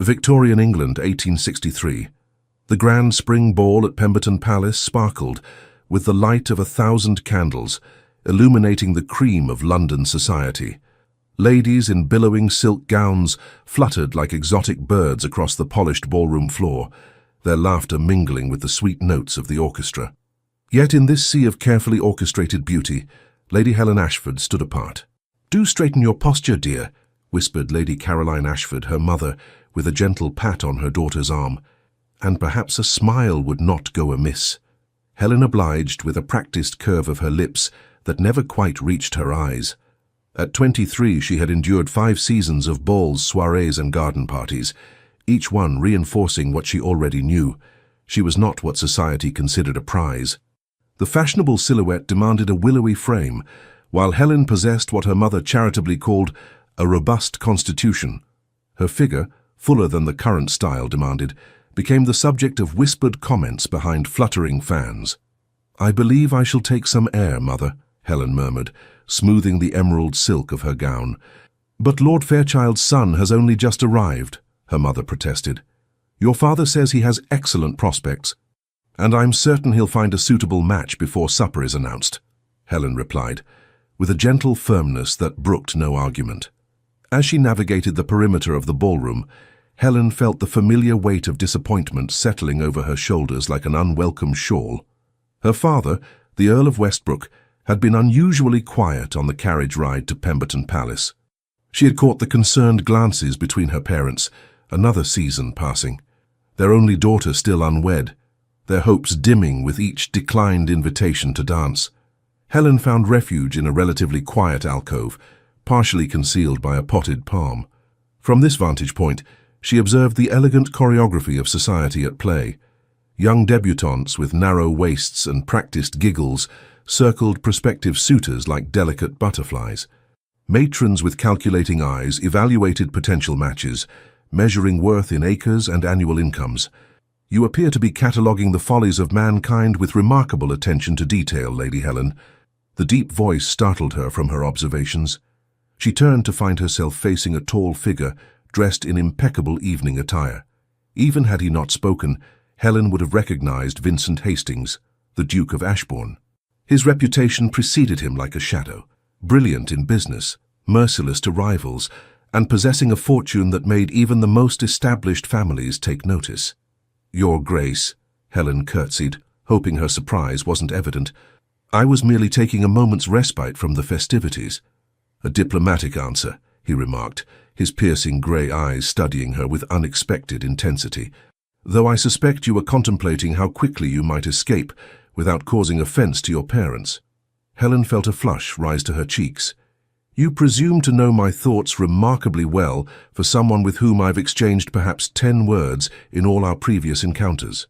Victorian England, 1863. The grand spring ball at Pemberton Palace sparkled with the light of 1,000 candles, illuminating the cream of London society. Ladies in billowing silk gowns fluttered like exotic birds across the polished ballroom floor, their laughter mingling with the sweet notes of the orchestra. Yet in this sea of carefully orchestrated beauty, Lady Helen Ashford stood apart. "Do straighten your posture, dear," whispered Lady Caroline Ashford, her mother, with a gentle pat on her daughter's arm. And perhaps a smile would not go amiss. Helen obliged with a practiced curve of her lips that never quite reached her eyes. At 23, she had endured 5 seasons of balls, soirees, and garden parties, each one reinforcing what she already knew. She was not what society considered a prize. The fashionable silhouette demanded a willowy frame, while Helen possessed what her mother charitably called a robust constitution. Her figure, fuller than the current style demanded, became the subject of whispered comments behind fluttering fans. "I believe I shall take some air, Mother," Helen murmured, smoothing the emerald silk of her gown. "But Lord Fairchild's son has only just arrived," her mother protested. "Your father says he has excellent prospects, and I'm certain he'll find a suitable match before supper is announced," Helen replied, with a gentle firmness that brooked no argument. As she navigated the perimeter of the ballroom, Helen felt the familiar weight of disappointment settling over her shoulders like an unwelcome shawl. Her father, the Earl of Westbrook, had been unusually quiet on the carriage ride to Pemberton Palace. She had caught the concerned glances between her parents, another season passing, their only daughter still unwed, their hopes dimming with each declined invitation to dance. Helen found refuge in a relatively quiet alcove, partially concealed by a potted palm. From this vantage point, she observed the elegant choreography of society at play. Young debutantes with narrow waists and practiced giggles circled prospective suitors like delicate butterflies. Matrons with calculating eyes evaluated potential matches, measuring worth in acres and annual incomes. "You appear to be cataloguing the follies of mankind with remarkable attention to detail, Lady Helen." The deep voice startled her from her observations. She turned to find herself facing a tall figure dressed in impeccable evening attire. Even had he not spoken, Helen would have recognized Vincent Hastings, the Duke of Ashbourne. His reputation preceded him like a shadow, brilliant in business, merciless to rivals, and possessing a fortune that made even the most established families take notice. "Your Grace," Helen curtsied, hoping her surprise wasn't evident. "I was merely taking a moment's respite from the festivities." "A diplomatic answer," he remarked, his piercing grey eyes studying her with unexpected intensity. "Though I suspect you were contemplating how quickly you might escape without causing offence to your parents." Helen felt a flush rise to her cheeks. "You presume to know my thoughts remarkably well for someone with whom I've exchanged perhaps 10 words in all our previous encounters."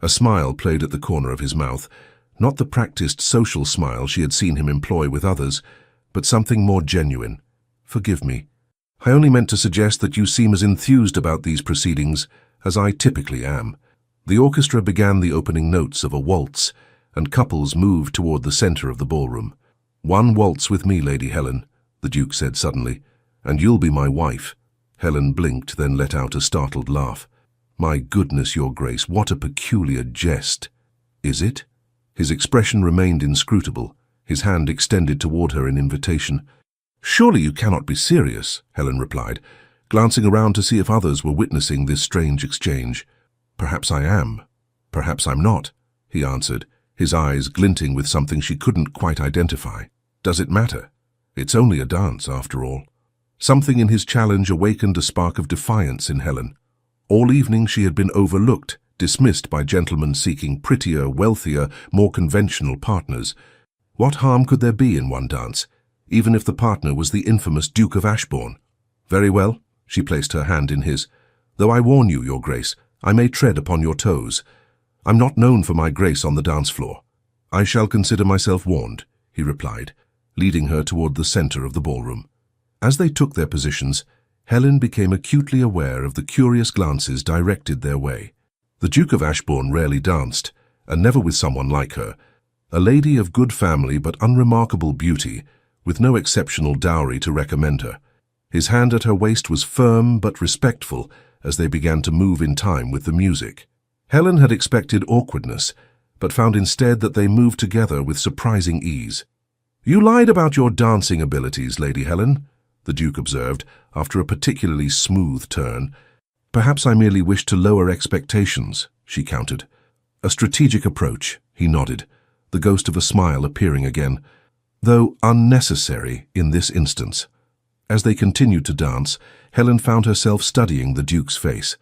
A smile played at the corner of his mouth, not the practiced social smile she had seen him employ with others, but something more genuine. "Forgive me. I only meant to suggest that you seem as enthused about these proceedings as I typically am." The orchestra began the opening notes of a waltz, and couples moved toward the center of the ballroom. "One waltz with me, Lady Helen," the Duke said suddenly, "and you'll be my wife." Helen blinked, then let out a startled laugh. "My goodness, Your Grace, what a peculiar jest." "Is it?" His expression remained inscrutable, his hand extended toward her in invitation. "Surely you cannot be serious," Helen replied, glancing around to see if others were witnessing this strange exchange. "Perhaps I am. Perhaps I'm not," he answered, his eyes glinting with something she couldn't quite identify. "Does it matter? It's only a dance, after all." Something in his challenge awakened a spark of defiance in Helen. All evening she had been overlooked, dismissed by gentlemen seeking prettier, wealthier, more conventional partners. What harm could there be in one dance, even if the partner was the infamous Duke of Ashbourne? "Very well," she placed her hand in his. "Though I warn you, Your Grace, I may tread upon your toes. I'm not known for my grace on the dance floor." "I shall consider myself warned," he replied, leading her toward the center of the ballroom. As they took their positions, Helen became acutely aware of the curious glances directed their way. The Duke of Ashbourne rarely danced, and never with someone like her, a lady of good family but unremarkable beauty, with no exceptional dowry to recommend her. His hand at her waist was firm but respectful, as they began to move in time with the music. Helen had expected awkwardness, but found instead that they moved together with surprising ease. "You lied about your dancing abilities, Lady Helen," the Duke observed, after a particularly smooth turn. "Perhaps I merely wished to lower expectations," she countered. "A strategic approach," he nodded, the ghost of a smile appearing again, though unnecessary in this instance. As they continued to dance, Helen found herself studying the Duke's face,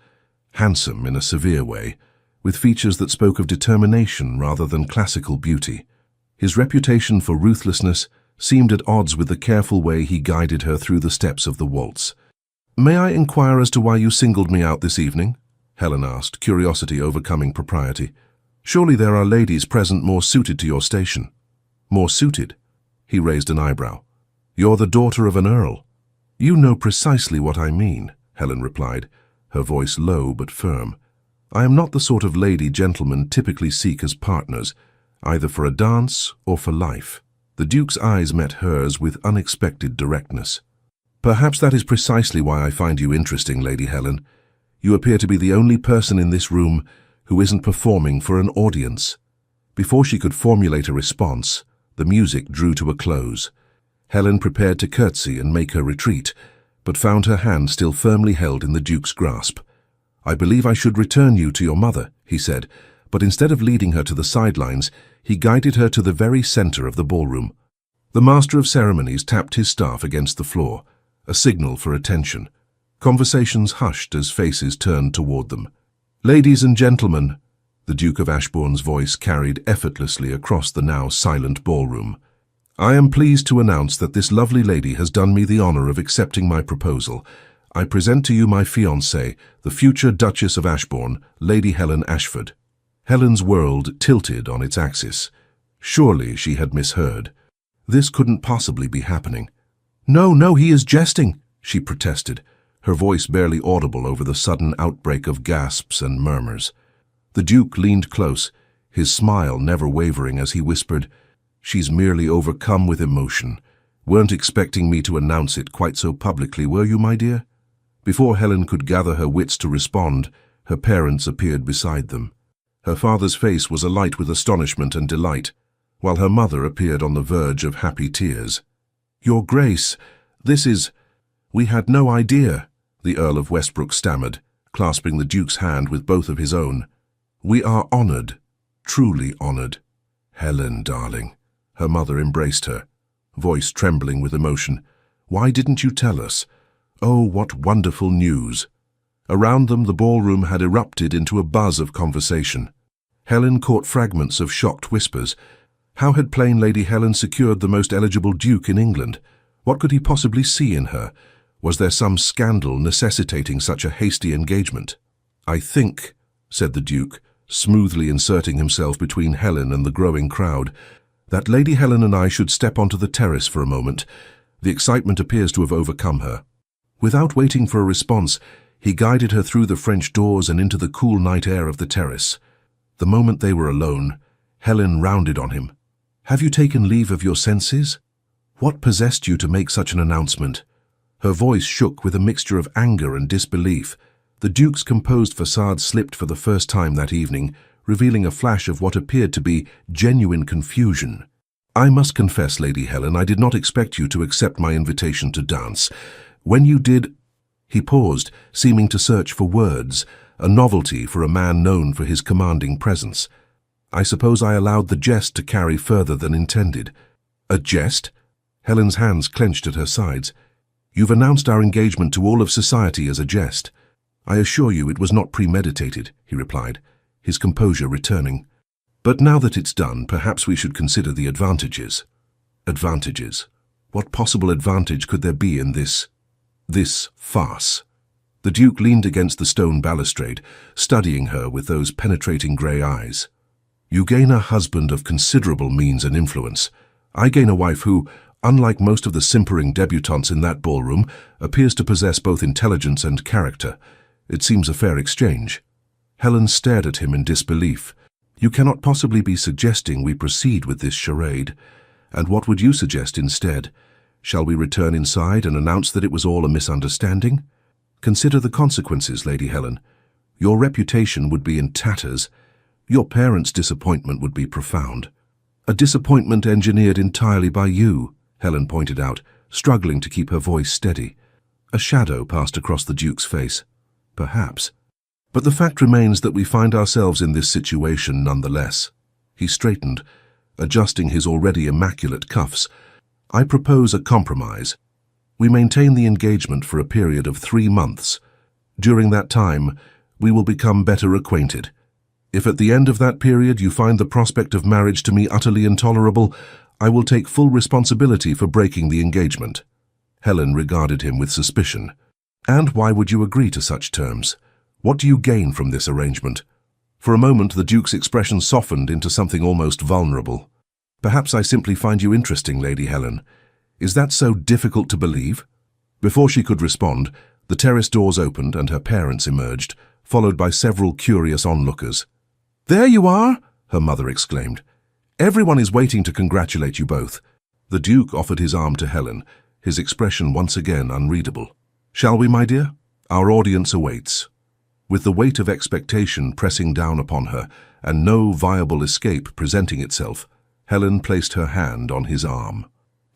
handsome in a severe way, with features that spoke of determination rather than classical beauty. His reputation for ruthlessness seemed at odds with the careful way he guided her through the steps of the waltz. "May I inquire as to why you singled me out this evening?" Helen asked, curiosity overcoming propriety. "Surely there are ladies present more suited to your station." "More suited?" He raised an eyebrow. "You're the daughter of an earl." "You know precisely what I mean," Helen replied, her voice low but firm. "I am not the sort of lady gentlemen typically seek as partners, either for a dance or for life." The Duke's eyes met hers with unexpected directness. "Perhaps that is precisely why I find you interesting, Lady Helen. You appear to be the only person in this room who isn't performing for an audience." Before she could formulate a response, the music drew to a close. Helen prepared to curtsy and make her retreat, but found her hand still firmly held in the Duke's grasp. "I believe I should return you to your mother," he said, but instead of leading her to the sidelines, he guided her to the very center of the ballroom. The Master of Ceremonies tapped his staff against the floor, a signal for attention. Conversations hushed as faces turned toward them. "Ladies and gentlemen," the Duke of Ashbourne's voice carried effortlessly across the now silent ballroom, "I am pleased to announce that this lovely lady has done me the honor of accepting my proposal. I present to you my fiancée, the future Duchess of Ashbourne, Lady Helen Ashford." Helen's world tilted on its axis. Surely she had misheard. This couldn't possibly be happening. "No, no, he is jesting," she protested, her voice barely audible over the sudden outbreak of gasps and murmurs. The Duke leaned close, his smile never wavering as he whispered, "She's merely overcome with emotion. Weren't expecting me to announce it quite so publicly, were you, my dear?" Before Helen could gather her wits to respond, her parents appeared beside them. Her father's face was alight with astonishment and delight, while her mother appeared on the verge of happy tears. "Your Grace, this is—" "We had no idea," the Earl of Westbrook stammered, clasping the Duke's hand with both of his own. "We are honored, truly honored." "Helen, darling," her mother embraced her, voice trembling with emotion. "Why didn't you tell us? Oh, what wonderful news!" Around them, the ballroom had erupted into a buzz of conversation. Helen caught fragments of shocked whispers. How had plain Lady Helen secured the most eligible duke in England? What could he possibly see in her? Was there some scandal necessitating such a hasty engagement? "I think," said the Duke, smoothly inserting himself between Helen and the growing crowd, "that Lady Helen and I should step onto the terrace for a moment. The excitement appears to have overcome her." Without waiting for a response, he guided her through the French doors and into the cool night air of the terrace. The moment they were alone, Helen rounded on him. "Have you taken leave of your senses? What possessed you to make such an announcement?" Her voice shook with a mixture of anger and disbelief. The Duke's composed facade slipped for the first time that evening, revealing a flash of what appeared to be genuine confusion. "I must confess, Lady Helen, I did not expect you to accept my invitation to dance. When you did—" He paused, seeming to search for words, a novelty for a man known for his commanding presence. "I suppose I allowed the jest to carry further than intended." "A jest?" Helen's hands clenched at her sides. "You've announced our engagement to all of society as a jest." "I assure you it was not premeditated," he replied, his composure returning. "But now that it's done, perhaps we should consider the advantages." Advantages? What possible advantage could there be in this farce? The Duke leaned against the stone balustrade, studying her with those penetrating grey eyes. "You gain a husband of considerable means and influence. I gain a wife who, unlike most of the simpering debutantes in that ballroom, appears to possess both intelligence and character. It seems a fair exchange." Helen stared at him in disbelief. "You cannot possibly be suggesting we proceed with this charade. And what would you suggest instead? Shall we return inside and announce that it was all a misunderstanding?" Consider the consequences, Lady Helen. Your reputation would be in tatters. Your parents' disappointment would be profound. A disappointment engineered entirely by you, Helen pointed out, struggling to keep her voice steady. A shadow passed across the Duke's face. Perhaps. But the fact remains that we find ourselves in this situation nonetheless. He straightened, adjusting his already immaculate cuffs. I propose a compromise. We maintain the engagement for a period of 3 months. During that time, we will become better acquainted. If at the end of that period you find the prospect of marriage to me utterly intolerable, I will take full responsibility for breaking the engagement. Helen regarded him with suspicion. And why would you agree to such terms? What do you gain from this arrangement? For a moment, the Duke's expression softened into something almost vulnerable. Perhaps I simply find you interesting, Lady Helen. Is that so difficult to believe? Before she could respond, the terrace doors opened and her parents emerged, followed by several curious onlookers. "There you are!" her mother exclaimed. "Everyone is waiting to congratulate you both." The Duke offered his arm to Helen, his expression once again unreadable. "Shall we, my dear? Our audience awaits." With the weight of expectation pressing down upon her and no viable escape presenting itself, Helen placed her hand on his arm.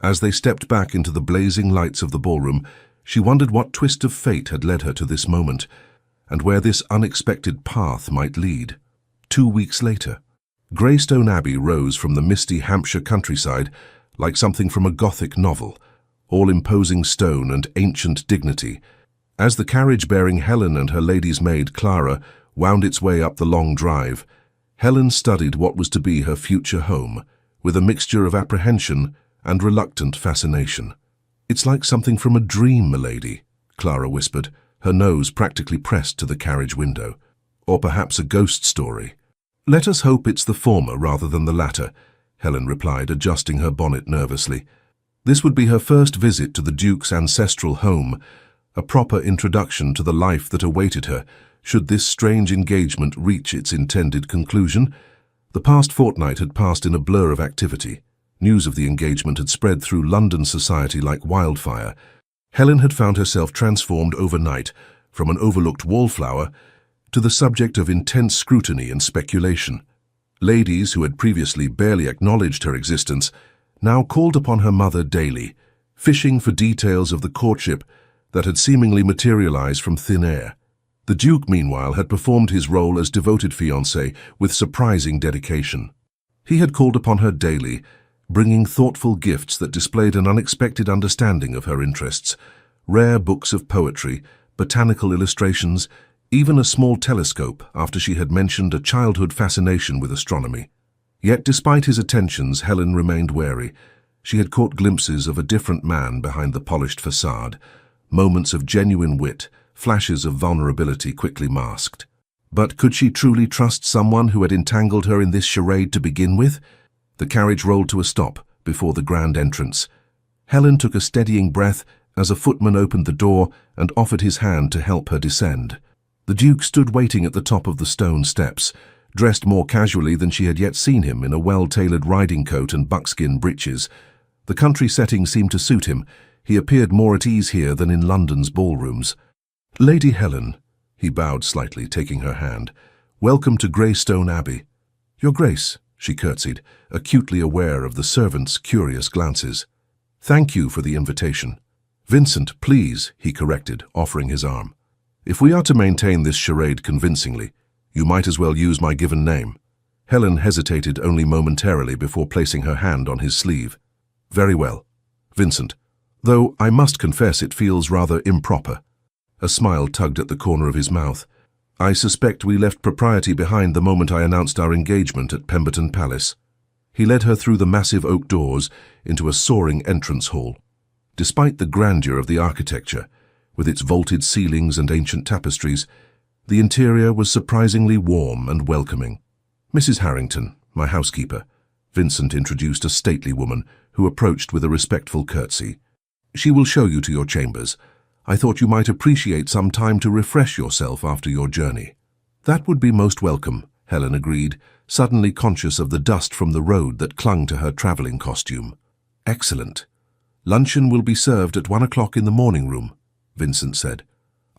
As they stepped back into the blazing lights of the ballroom, she wondered what twist of fate had led her to this moment, and where this unexpected path might lead. 2 weeks later, Greystone Abbey rose from the misty Hampshire countryside like something from a Gothic novel, all imposing stone and ancient dignity. As the carriage bearing Helen and her lady's maid Clara wound its way up the long drive, Helen studied what was to be her future home, with a mixture of apprehension and reluctant fascination. "It's like something from a dream, milady," Clara whispered, her nose practically pressed to the carriage window. "Or perhaps a ghost story." "Let us hope it's the former rather than the latter," Helen replied, adjusting her bonnet nervously. This would be her first visit to the Duke's ancestral home, a proper introduction to the life that awaited her should this strange engagement reach its intended conclusion. The past fortnight had passed in a blur of activity. News of the engagement had spread through London society like wildfire. Helen had found herself transformed overnight from an overlooked wallflower to the subject of intense scrutiny and speculation. Ladies who had previously barely acknowledged her existence now called upon her mother daily, fishing for details of the courtship that had seemingly materialized from thin air. The Duke, meanwhile, had performed his role as devoted fiancé with surprising dedication. He had called upon her daily, bringing thoughtful gifts that displayed an unexpected understanding of her interests, rare books of poetry, botanical illustrations, even a small telescope after she had mentioned a childhood fascination with astronomy. Yet despite his attentions, Helen remained wary. She had caught glimpses of a different man behind the polished facade, moments of genuine wit, flashes of vulnerability quickly masked. But could she truly trust someone who had entangled her in this charade to begin with? The carriage rolled to a stop before the grand entrance. Helen took a steadying breath as a footman opened the door and offered his hand to help her descend. The Duke stood waiting at the top of the stone steps, dressed more casually than she had yet seen him in a well-tailored riding coat and buckskin breeches. The country setting seemed to suit him. He appeared more at ease here than in London's ballrooms. "Lady Helen," he bowed slightly, taking her hand. "Welcome to Greystone Abbey." "Your Grace," she curtsied, acutely aware of the servants' curious glances. "Thank you for the invitation." "Vincent, please," he corrected, offering his arm. "If we are to maintain this charade convincingly, you might as well use my given name." Helen hesitated only momentarily before placing her hand on his sleeve. "Very well, Vincent, though I must confess it feels rather improper." A smile tugged at the corner of his mouth. "I suspect we left propriety behind the moment I announced our engagement at Pemberton Palace." He led her through the massive oak doors into a soaring entrance hall. Despite the grandeur of the architecture, with its vaulted ceilings and ancient tapestries, the interior was surprisingly warm and welcoming. "Mrs. Harrington, my housekeeper," Vincent introduced a stately woman who approached with a respectful curtsy. "She will show you to your chambers. I thought you might appreciate some time to refresh yourself after your journey." "That would be most welcome," Helen agreed, suddenly conscious of the dust from the road that clung to her traveling costume. "Excellent. Luncheon will be served at 1 o'clock in the morning room," Vincent said.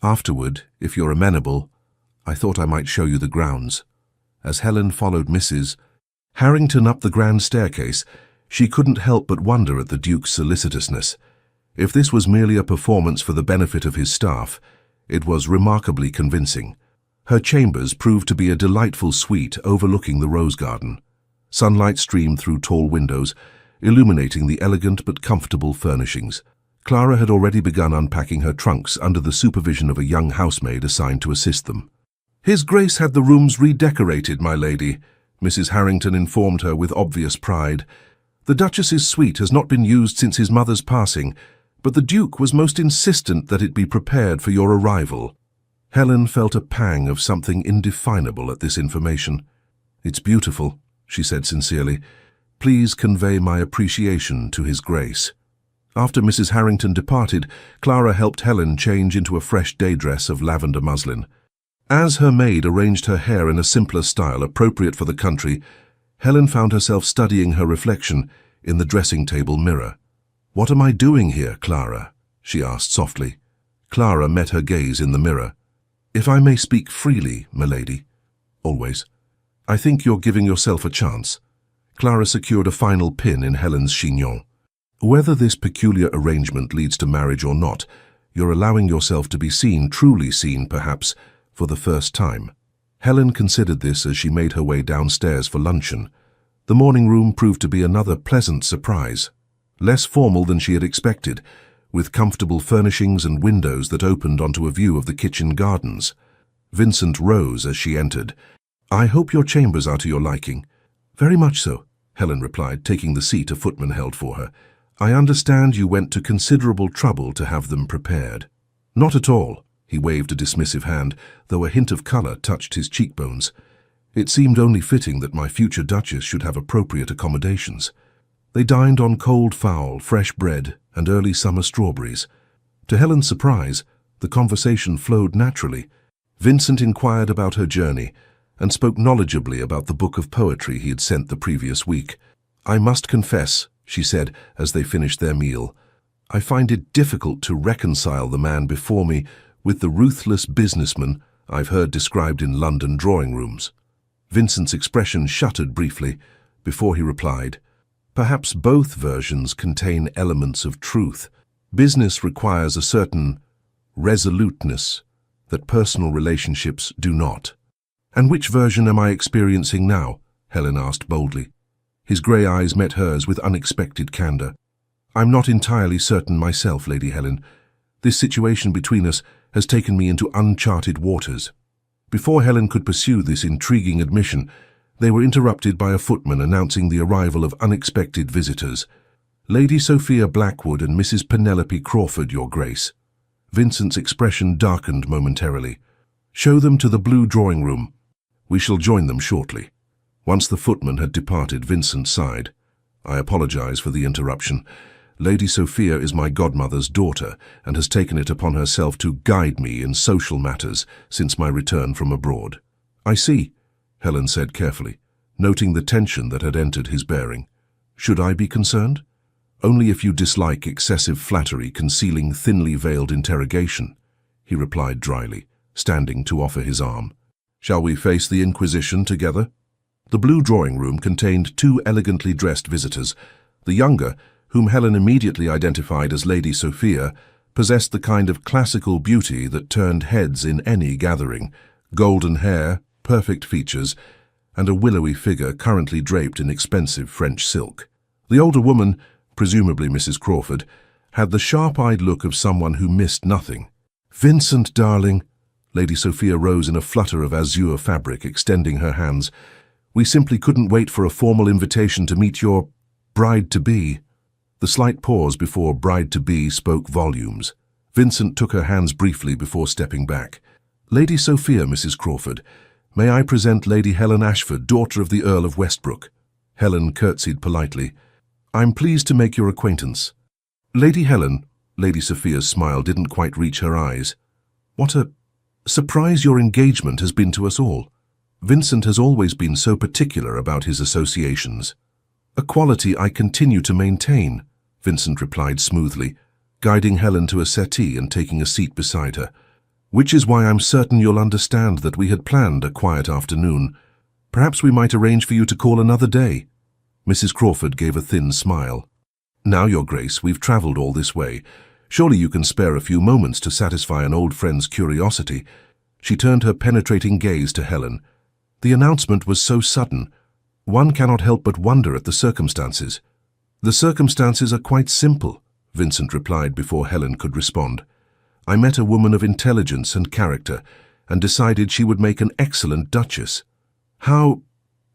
Afterward, if you're amenable, I thought I might show you the grounds. As Helen followed Mrs. Harrington up the grand staircase, she couldn't help but wonder at the Duke's solicitousness. If this was merely a performance for the benefit of his staff, it was remarkably convincing. Her chambers proved to be a delightful suite overlooking the rose garden. Sunlight streamed through tall windows, illuminating the elegant but comfortable furnishings. Clara had already begun unpacking her trunks under the supervision of a young housemaid assigned to assist them. "His Grace had the rooms redecorated, my lady," Mrs. Harrington informed her with obvious pride. "The Duchess's suite has not been used since his mother's passing, but the Duke was most insistent that it be prepared for your arrival." Helen felt a pang of something indefinable at this information. "It's beautiful," she said sincerely. "Please convey my appreciation to His Grace." After Mrs. Harrington departed, Clara helped Helen change into a fresh day dress of lavender muslin. As her maid arranged her hair in a simpler style appropriate for the country, Helen found herself studying her reflection in the dressing-table mirror. "What am I doing here, Clara?" she asked softly. Clara met her gaze in the mirror. "If I may speak freely, milady." "Always." "I think you're giving yourself a chance." Clara secured a final pin in Helen's chignon. "Whether this peculiar arrangement leads to marriage or not, you're allowing yourself to be seen, truly seen perhaps, for the first time." Helen considered this as she made her way downstairs for luncheon. The morning room proved to be another pleasant surprise. Less formal than she had expected, with comfortable furnishings and windows that opened onto a view of the kitchen gardens. Vincent rose as she entered. "I hope your chambers are to your liking." "Very much so," Helen replied, taking the seat a footman held for her. "I understand you went to considerable trouble to have them prepared." "Not at all." He waved a dismissive hand, though a hint of colour touched his cheekbones. "It seemed only fitting that my future Duchess should have appropriate accommodations." They dined on cold fowl, fresh bread, and early summer strawberries. To Helen's surprise, the conversation flowed naturally. Vincent inquired about her journey and spoke knowledgeably about the book of poetry he had sent the previous week. "I must confess," she said as they finished their meal, "I find it difficult to reconcile the man before me with the ruthless businessman I've heard described in London drawing rooms." Vincent's expression shuttered briefly before he replied, "Perhaps both versions contain elements of truth. Business requires a certain resoluteness that personal relationships do not." "And which version am I experiencing now?" Helen asked boldly. His grey eyes met hers with unexpected candour. "I'm not entirely certain myself, Lady Helen. This situation between us has taken me into uncharted waters." Before Helen could pursue this intriguing admission, they were interrupted by a footman announcing the arrival of unexpected visitors. "Lady Sophia Blackwood and Mrs. Penelope Crawford, Your Grace." Vincent's expression darkened momentarily. "Show them to the blue drawing-room. We shall join them shortly." Once the footman had departed, Vincent sighed. "I apologize for the interruption. Lady Sophia is my godmother's daughter and has taken it upon herself to guide me in social matters since my return from abroad." "I see," Helen said carefully, noting the tension that had entered his bearing. "Should I be concerned?" "Only if you dislike excessive flattery concealing thinly veiled interrogation," he replied dryly, standing to offer his arm. "Shall we face the Inquisition together?" The blue drawing-room contained two elegantly dressed visitors. The younger, whom Helen immediately identified as Lady Sophia, possessed the kind of classical beauty that turned heads in any gathering: golden hair, perfect features, and a willowy figure currently draped in expensive French silk. The older woman, presumably Mrs. Crawford, had the sharp-eyed look of someone who missed nothing. "Vincent, darling," Lady Sophia rose in a flutter of azure fabric, extending her hands. "We simply couldn't wait for a formal invitation to meet your bride-to-be." The slight pause before bride-to-be spoke volumes. Vincent took her hands briefly before stepping back. "Lady Sophia, Mrs. Crawford, may I present Lady Helen Ashford, daughter of the Earl of Westbrook?" Helen curtsied politely. "I'm pleased to make your acquaintance." "Lady Helen," Lady Sophia's smile didn't quite reach her eyes. "What a surprise your engagement has been to us all. Vincent has always been so particular about his associations." "A quality I continue to maintain," Vincent replied smoothly, guiding Helen to a settee and taking a seat beside her. Which is why I'm certain you'll understand that we had planned a quiet afternoon. Perhaps we might arrange for you to call another day." Mrs. Crawford gave a thin smile. "Now, Your Grace, we've travelled all this way. Surely you can spare a few moments to satisfy an old friend's curiosity." She turned her penetrating gaze to Helen. "The announcement was so sudden. One cannot help but wonder at the circumstances." "The circumstances are quite simple," Vincent replied before Helen could respond. "I met a woman of intelligence and character and decided she would make an excellent duchess." "How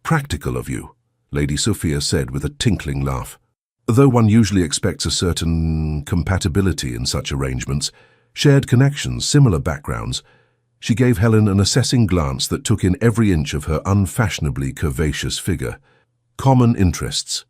practical of you," Lady Sophia said with a tinkling laugh. Though one usually expects a certain compatibility in such arrangements, shared connections, similar backgrounds, she gave Helen an assessing glance that took in every inch of her unfashionably curvaceous figure. Common interests.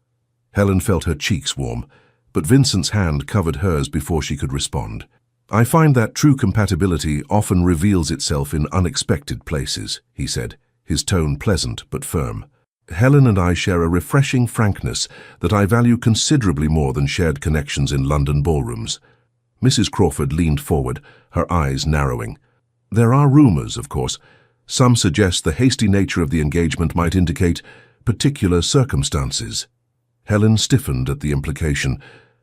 Helen felt her cheeks warm, but Vincent's hand covered hers before she could respond. "I find that true compatibility often reveals itself in unexpected places," he said, his tone pleasant but firm. "Helen and I share a refreshing frankness that I value considerably more than shared connections in London ballrooms." Mrs. Crawford leaned forward, her eyes narrowing. "There are rumours, of course. Some suggest the hasty nature of the engagement might indicate particular circumstances." Helen stiffened at the implication,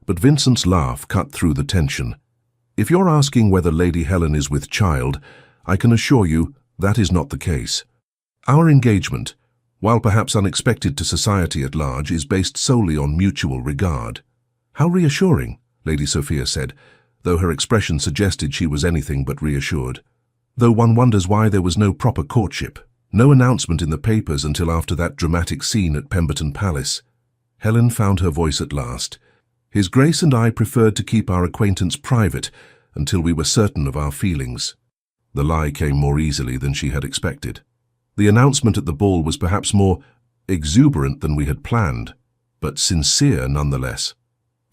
but Vincent's laugh cut through the tension. "If you're asking whether Lady Helen is with child, I can assure you that is not the case. Our engagement, while perhaps unexpected to society at large, is based solely on mutual regard." "How reassuring," Lady Sophia said, though her expression suggested she was anything but reassured. "Though one wonders why there was no proper courtship, no announcement in the papers until after that dramatic scene at Pemberton Palace." Helen found her voice at last. "His Grace and I preferred to keep our acquaintance private until we were certain of our feelings." The lie came more easily than she had expected. The announcement at the ball was perhaps more exuberant than we had planned, but sincere nonetheless.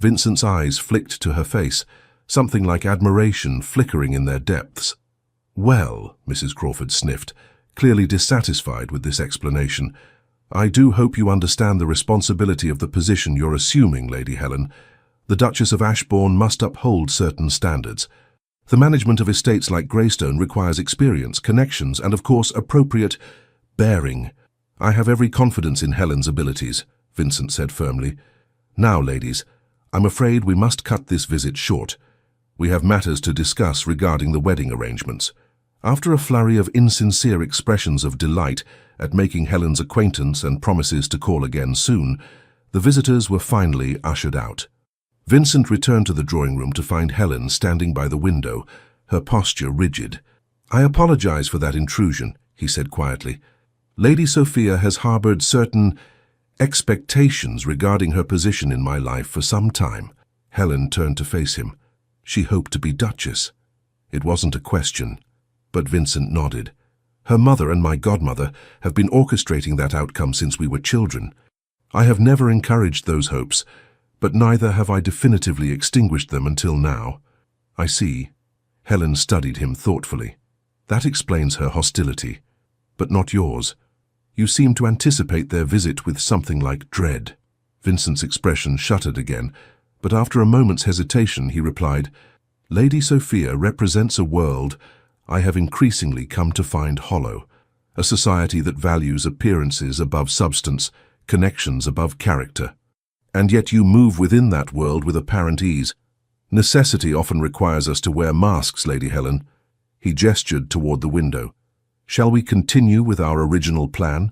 Vincent's eyes flicked to her face, something like admiration flickering in their depths. "Well," Mrs. Crawford sniffed, clearly dissatisfied with this explanation, "I do hope you understand the responsibility of the position you're assuming, Lady Helen. The Duchess of Ashbourne must uphold certain standards. The management of estates like Greystone requires experience, connections, and of course appropriate bearing." "I have every confidence in Helen's abilities," Vincent said firmly. "Now, ladies, I'm afraid we must cut this visit short. We have matters to discuss regarding the wedding arrangements." After a flurry of insincere expressions of delight at making Helen's acquaintance and promises to call again soon, the visitors were finally ushered out. Vincent returned to the drawing-room to find Helen standing by the window, her posture rigid. "I apologize for that intrusion," he said quietly. "Lady Sophia has harbored certain expectations regarding her position in my life for some time." Helen turned to face him. She hoped to be Duchess. It wasn't a question, but Vincent nodded. "Her mother and my godmother have been orchestrating that outcome since we were children. I have never encouraged those hopes, but neither have I definitively extinguished them until now." "I see." Helen studied him thoughtfully. "That explains her hostility, but not yours. You seem to anticipate their visit with something like dread." Vincent's expression shuttered again, but after a moment's hesitation he replied, "Lady Sophia represents a world I have increasingly come to find hollow, a society that values appearances above substance, connections above character. And yet you move within that world with apparent ease. Necessity often requires us to wear masks, Lady Helen." He gestured toward the window. "Shall we continue with our original plan?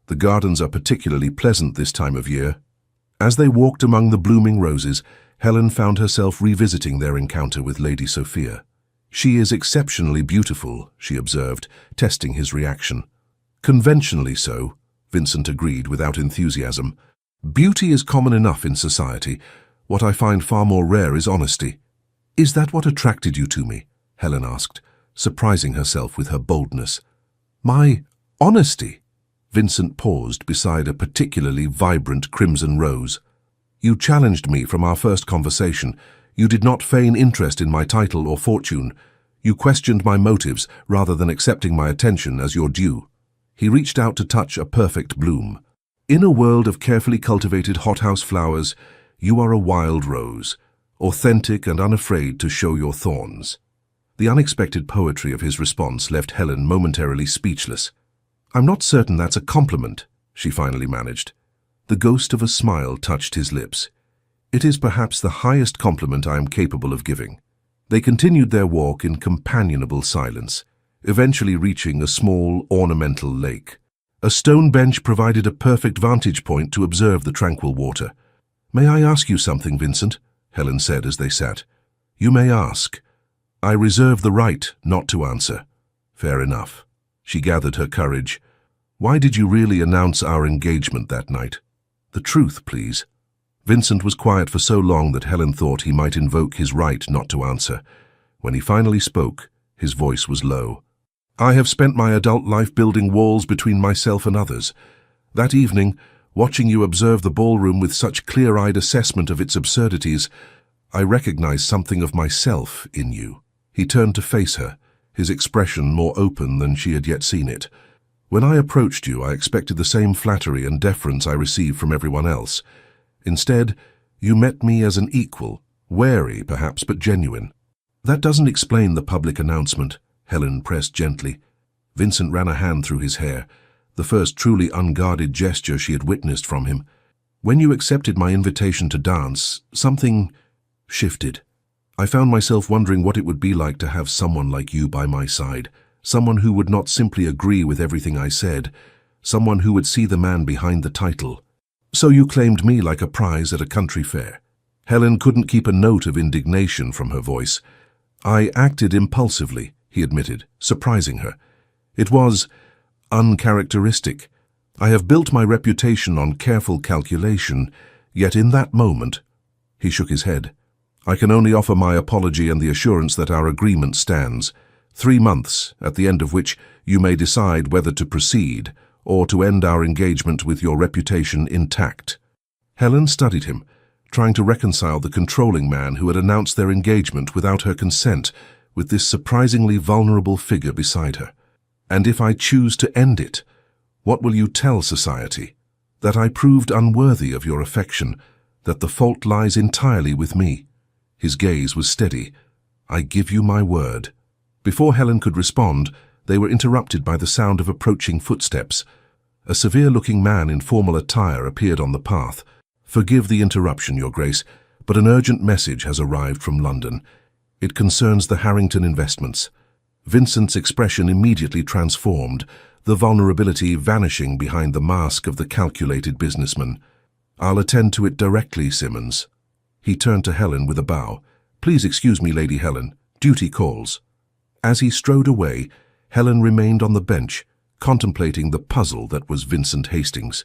The gardens are particularly pleasant this time of year." As they walked among the blooming roses, Helen found herself revisiting their encounter with Lady Sophia. "She is exceptionally beautiful," she observed, testing his reaction. "Conventionally so," Vincent agreed without enthusiasm. "Beauty is common enough in society. What I find far more rare is honesty." "Is that what attracted you to me?" Helen asked, surprising herself with her boldness. "My honesty?" Vincent paused beside a particularly vibrant crimson rose. "You challenged me from our first conversation. You did not feign interest in my title or fortune. You questioned my motives rather than accepting my attention as your due." He reached out to touch a perfect bloom. "In a world of carefully cultivated hothouse flowers, you are a wild rose, authentic and unafraid to show your thorns." The unexpected poetry of his response left Helen momentarily speechless. "I'm not certain that's a compliment," she finally managed. The ghost of a smile touched his lips. "It is perhaps the highest compliment I am capable of giving." They continued their walk in companionable silence, eventually reaching a small, ornamental lake. A stone bench provided a perfect vantage point to observe the tranquil water. "May I ask you something, Vincent?" Helen said as they sat. "You may ask. I reserve the right not to answer." "Fair enough." She gathered her courage. "Why did you really announce our engagement that night? The truth, please." Vincent was quiet for so long that Helen thought he might invoke his right not to answer. When he finally spoke, his voice was low. "I have spent my adult life building walls between myself and others. That evening, watching you observe the ballroom with such clear-eyed assessment of its absurdities, I recognized something of myself in you." He turned to face her, his expression more open than she had yet seen it. "When I approached you, I expected the same flattery and deference I received from everyone else. Instead, you met me as an equal, wary perhaps, but genuine." "That doesn't explain the public announcement," Helen pressed gently. Vincent ran a hand through his hair, the first truly unguarded gesture she had witnessed from him. "When you accepted my invitation to dance, something shifted. I found myself wondering what it would be like to have someone like you by my side, someone who would not simply agree with everything I said, someone who would see the man behind the title. So you claimed me like a prize at a country fair." Helen couldn't keep a note of indignation from her voice. "I acted impulsively," he admitted, surprising her. "It was uncharacteristic. I have built my reputation on careful calculation, yet in that moment—" He shook his head. "I can only offer my apology and the assurance that our agreement stands. 3 months, at the end of which you may decide whether to proceed or to end our engagement with your reputation intact." Helen studied him, trying to reconcile the controlling man who had announced their engagement without her consent with this surprisingly vulnerable figure beside her. "And if I choose to end it, what will you tell society? That I proved unworthy of your affection, that the fault lies entirely with me?" His gaze was steady. "I give you my word." Before Helen could respond, they were interrupted by the sound of approaching footsteps. A severe-looking man in formal attire appeared on the path. "Forgive the interruption, Your Grace, but an urgent message has arrived from London. It concerns the Harrington investments." Vincent's expression immediately transformed, the vulnerability vanishing behind the mask of the calculated businessman. "I'll attend to it directly, Simmons." He turned to Helen with a bow. "Please excuse me, Lady Helen. Duty calls." As he strode away, Helen remained on the bench, contemplating the puzzle that was Vincent Hastings.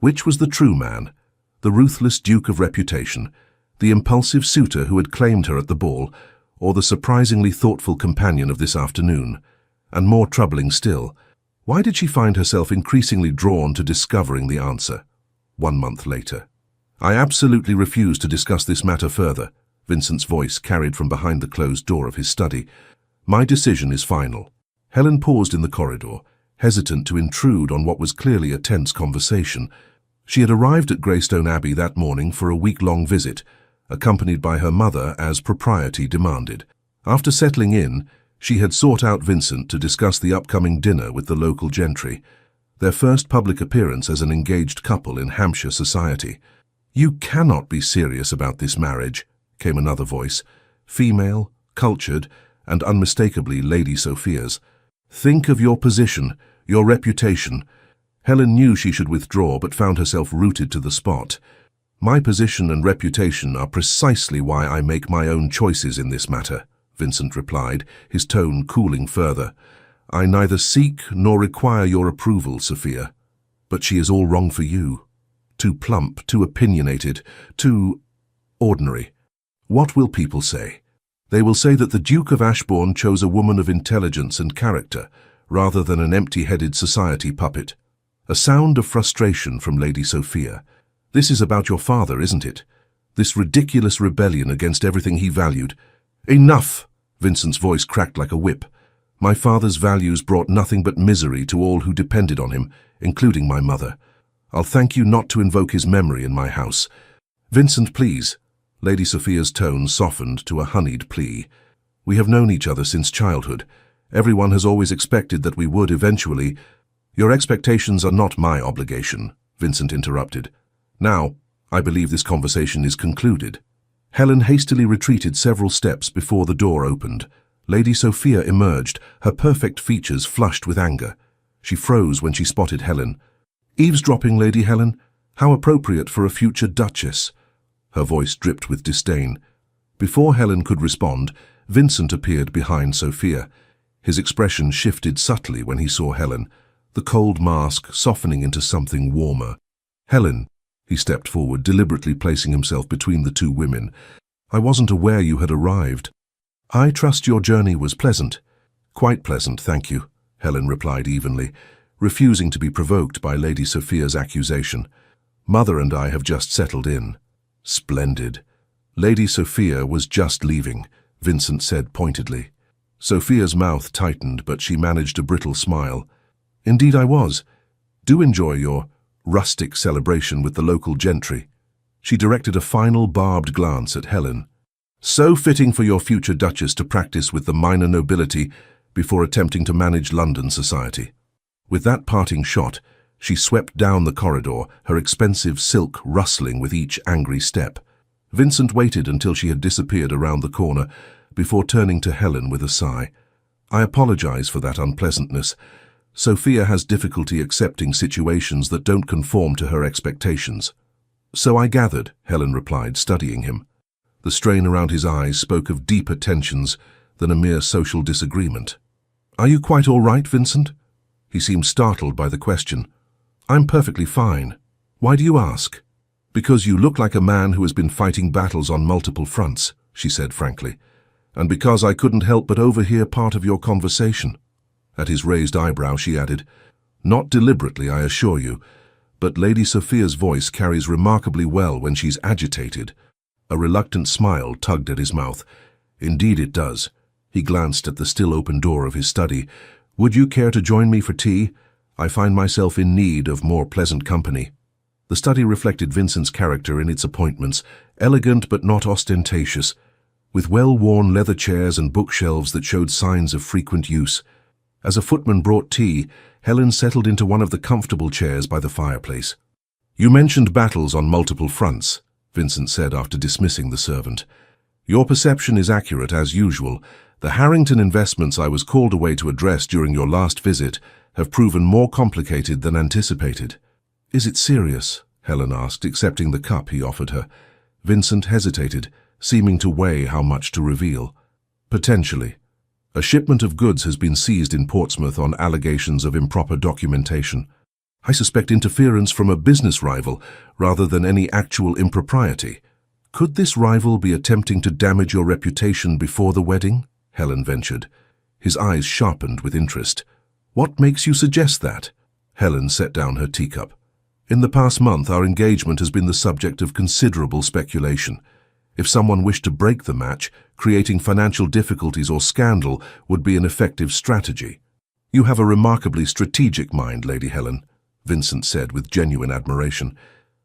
Which was the true man? The ruthless Duke of reputation, the impulsive suitor who had claimed her at the ball, or the surprisingly thoughtful companion of this afternoon? And more troubling still, why did she find herself increasingly drawn to discovering the answer? 1 month later. "I absolutely refuse to discuss this matter further," Vincent's voice carried from behind the closed door of his study. "My decision is final." Helen paused in the corridor, hesitant to intrude on what was clearly a tense conversation. She had arrived at Greystone Abbey that morning for a week-long visit, accompanied by her mother as propriety demanded. After settling in, she had sought out Vincent to discuss the upcoming dinner with the local gentry, their first public appearance as an engaged couple in Hampshire society. "You cannot be serious about this marriage," came another voice, female, cultured, and unmistakably Lady Sophia's. "Think of your position, your reputation." Helen knew she should withdraw, but found herself rooted to the spot. "My position and reputation are precisely why I make my own choices in this matter," Vincent replied, his tone cooling further. "I neither seek nor require your approval, Sophia. But she is all wrong for you. Too plump, too opinionated, too ordinary. What will people say? They will say that the Duke of Ashbourne chose a woman of intelligence and character, rather than an empty-headed society puppet." A sound of frustration from Lady Sophia. "This is about your father, isn't it? This ridiculous rebellion against everything he valued." "Enough!" Vincent's voice cracked like a whip. "My father's values brought nothing but misery to all who depended on him, including my mother. I'll thank you not to invoke his memory in my house." "Vincent, please." Lady Sophia's tone softened to a honeyed plea. We have known each other since childhood. Everyone has always expected that we would eventually— Your expectations are not my obligation, Vincent interrupted. Now, I believe this conversation is concluded. Helen hastily retreated several steps before the door opened. Lady Sophia emerged, her perfect features flushed with anger. She froze when she spotted Helen. "Eavesdropping, Lady Helen? How appropriate for a future duchess." Her voice dripped with disdain. Before Helen could respond, Vincent appeared behind Sophia. His expression shifted subtly when he saw Helen, the cold mask softening into something warmer. "Helen," he stepped forward, deliberately placing himself between the two women. "I wasn't aware you had arrived." "I trust your journey was pleasant." "Quite pleasant, thank you," Helen replied evenly, refusing to be provoked by Lady Sophia's accusation. "Mother and I have just settled in." "Splendid." "Lady Sophia was just leaving," Vincent said pointedly. Sophia's mouth tightened, but she managed a brittle smile. "Indeed I was. Do enjoy your rustic celebration with the local gentry." She directed a final barbed glance at Helen. "So fitting for your future duchess to practice with the minor nobility before attempting to manage London society." With that parting shot, she swept down the corridor, her expensive silk rustling with each angry step. Vincent waited until she had disappeared around the corner before turning to Helen with a sigh. "I apologize for that unpleasantness. Sophia has difficulty accepting situations that don't conform to her expectations." "So I gathered," Helen replied, studying him. The strain around his eyes spoke of deeper tensions than a mere social disagreement. "Are you quite all right, Vincent?" He seemed startled by the question. "I'm perfectly fine. Why do you ask?" "Because you look like a man who has been fighting battles on multiple fronts," she said frankly. "And because I couldn't help but overhear part of your conversation." At his raised eyebrow she added, "Not deliberately, I assure you, but Lady Sophia's voice carries remarkably well when she's agitated." A reluctant smile tugged at his mouth. "Indeed it does." He glanced at the still open door of his study. "Would you care to join me for tea? I find myself in need of more pleasant company." The study reflected Vincent's character in its appointments, elegant but not ostentatious, with well-worn leather chairs and bookshelves that showed signs of frequent use. As a footman brought tea, Helen settled into one of the comfortable chairs by the fireplace. "You mentioned battles on multiple fronts," Vincent said after dismissing the servant. "Your perception is accurate as usual. The Harrington investments I was called away to address during your last visit have proven more complicated than anticipated." "Is it serious?" Helen asked, accepting the cup he offered her. Vincent hesitated, seeming to weigh how much to reveal. "Potentially. A shipment of goods has been seized in Portsmouth on allegations of improper documentation. I suspect interference from a business rival rather than any actual impropriety." "Could this rival be attempting to damage your reputation before the wedding?" Helen ventured. His eyes sharpened with interest. "What makes you suggest that?" Helen set down her teacup. "In the past month, our engagement has been the subject of considerable speculation. If someone wished to break the match, creating financial difficulties or scandal would be an effective strategy." "You have a remarkably strategic mind, Lady Helen," Vincent said with genuine admiration.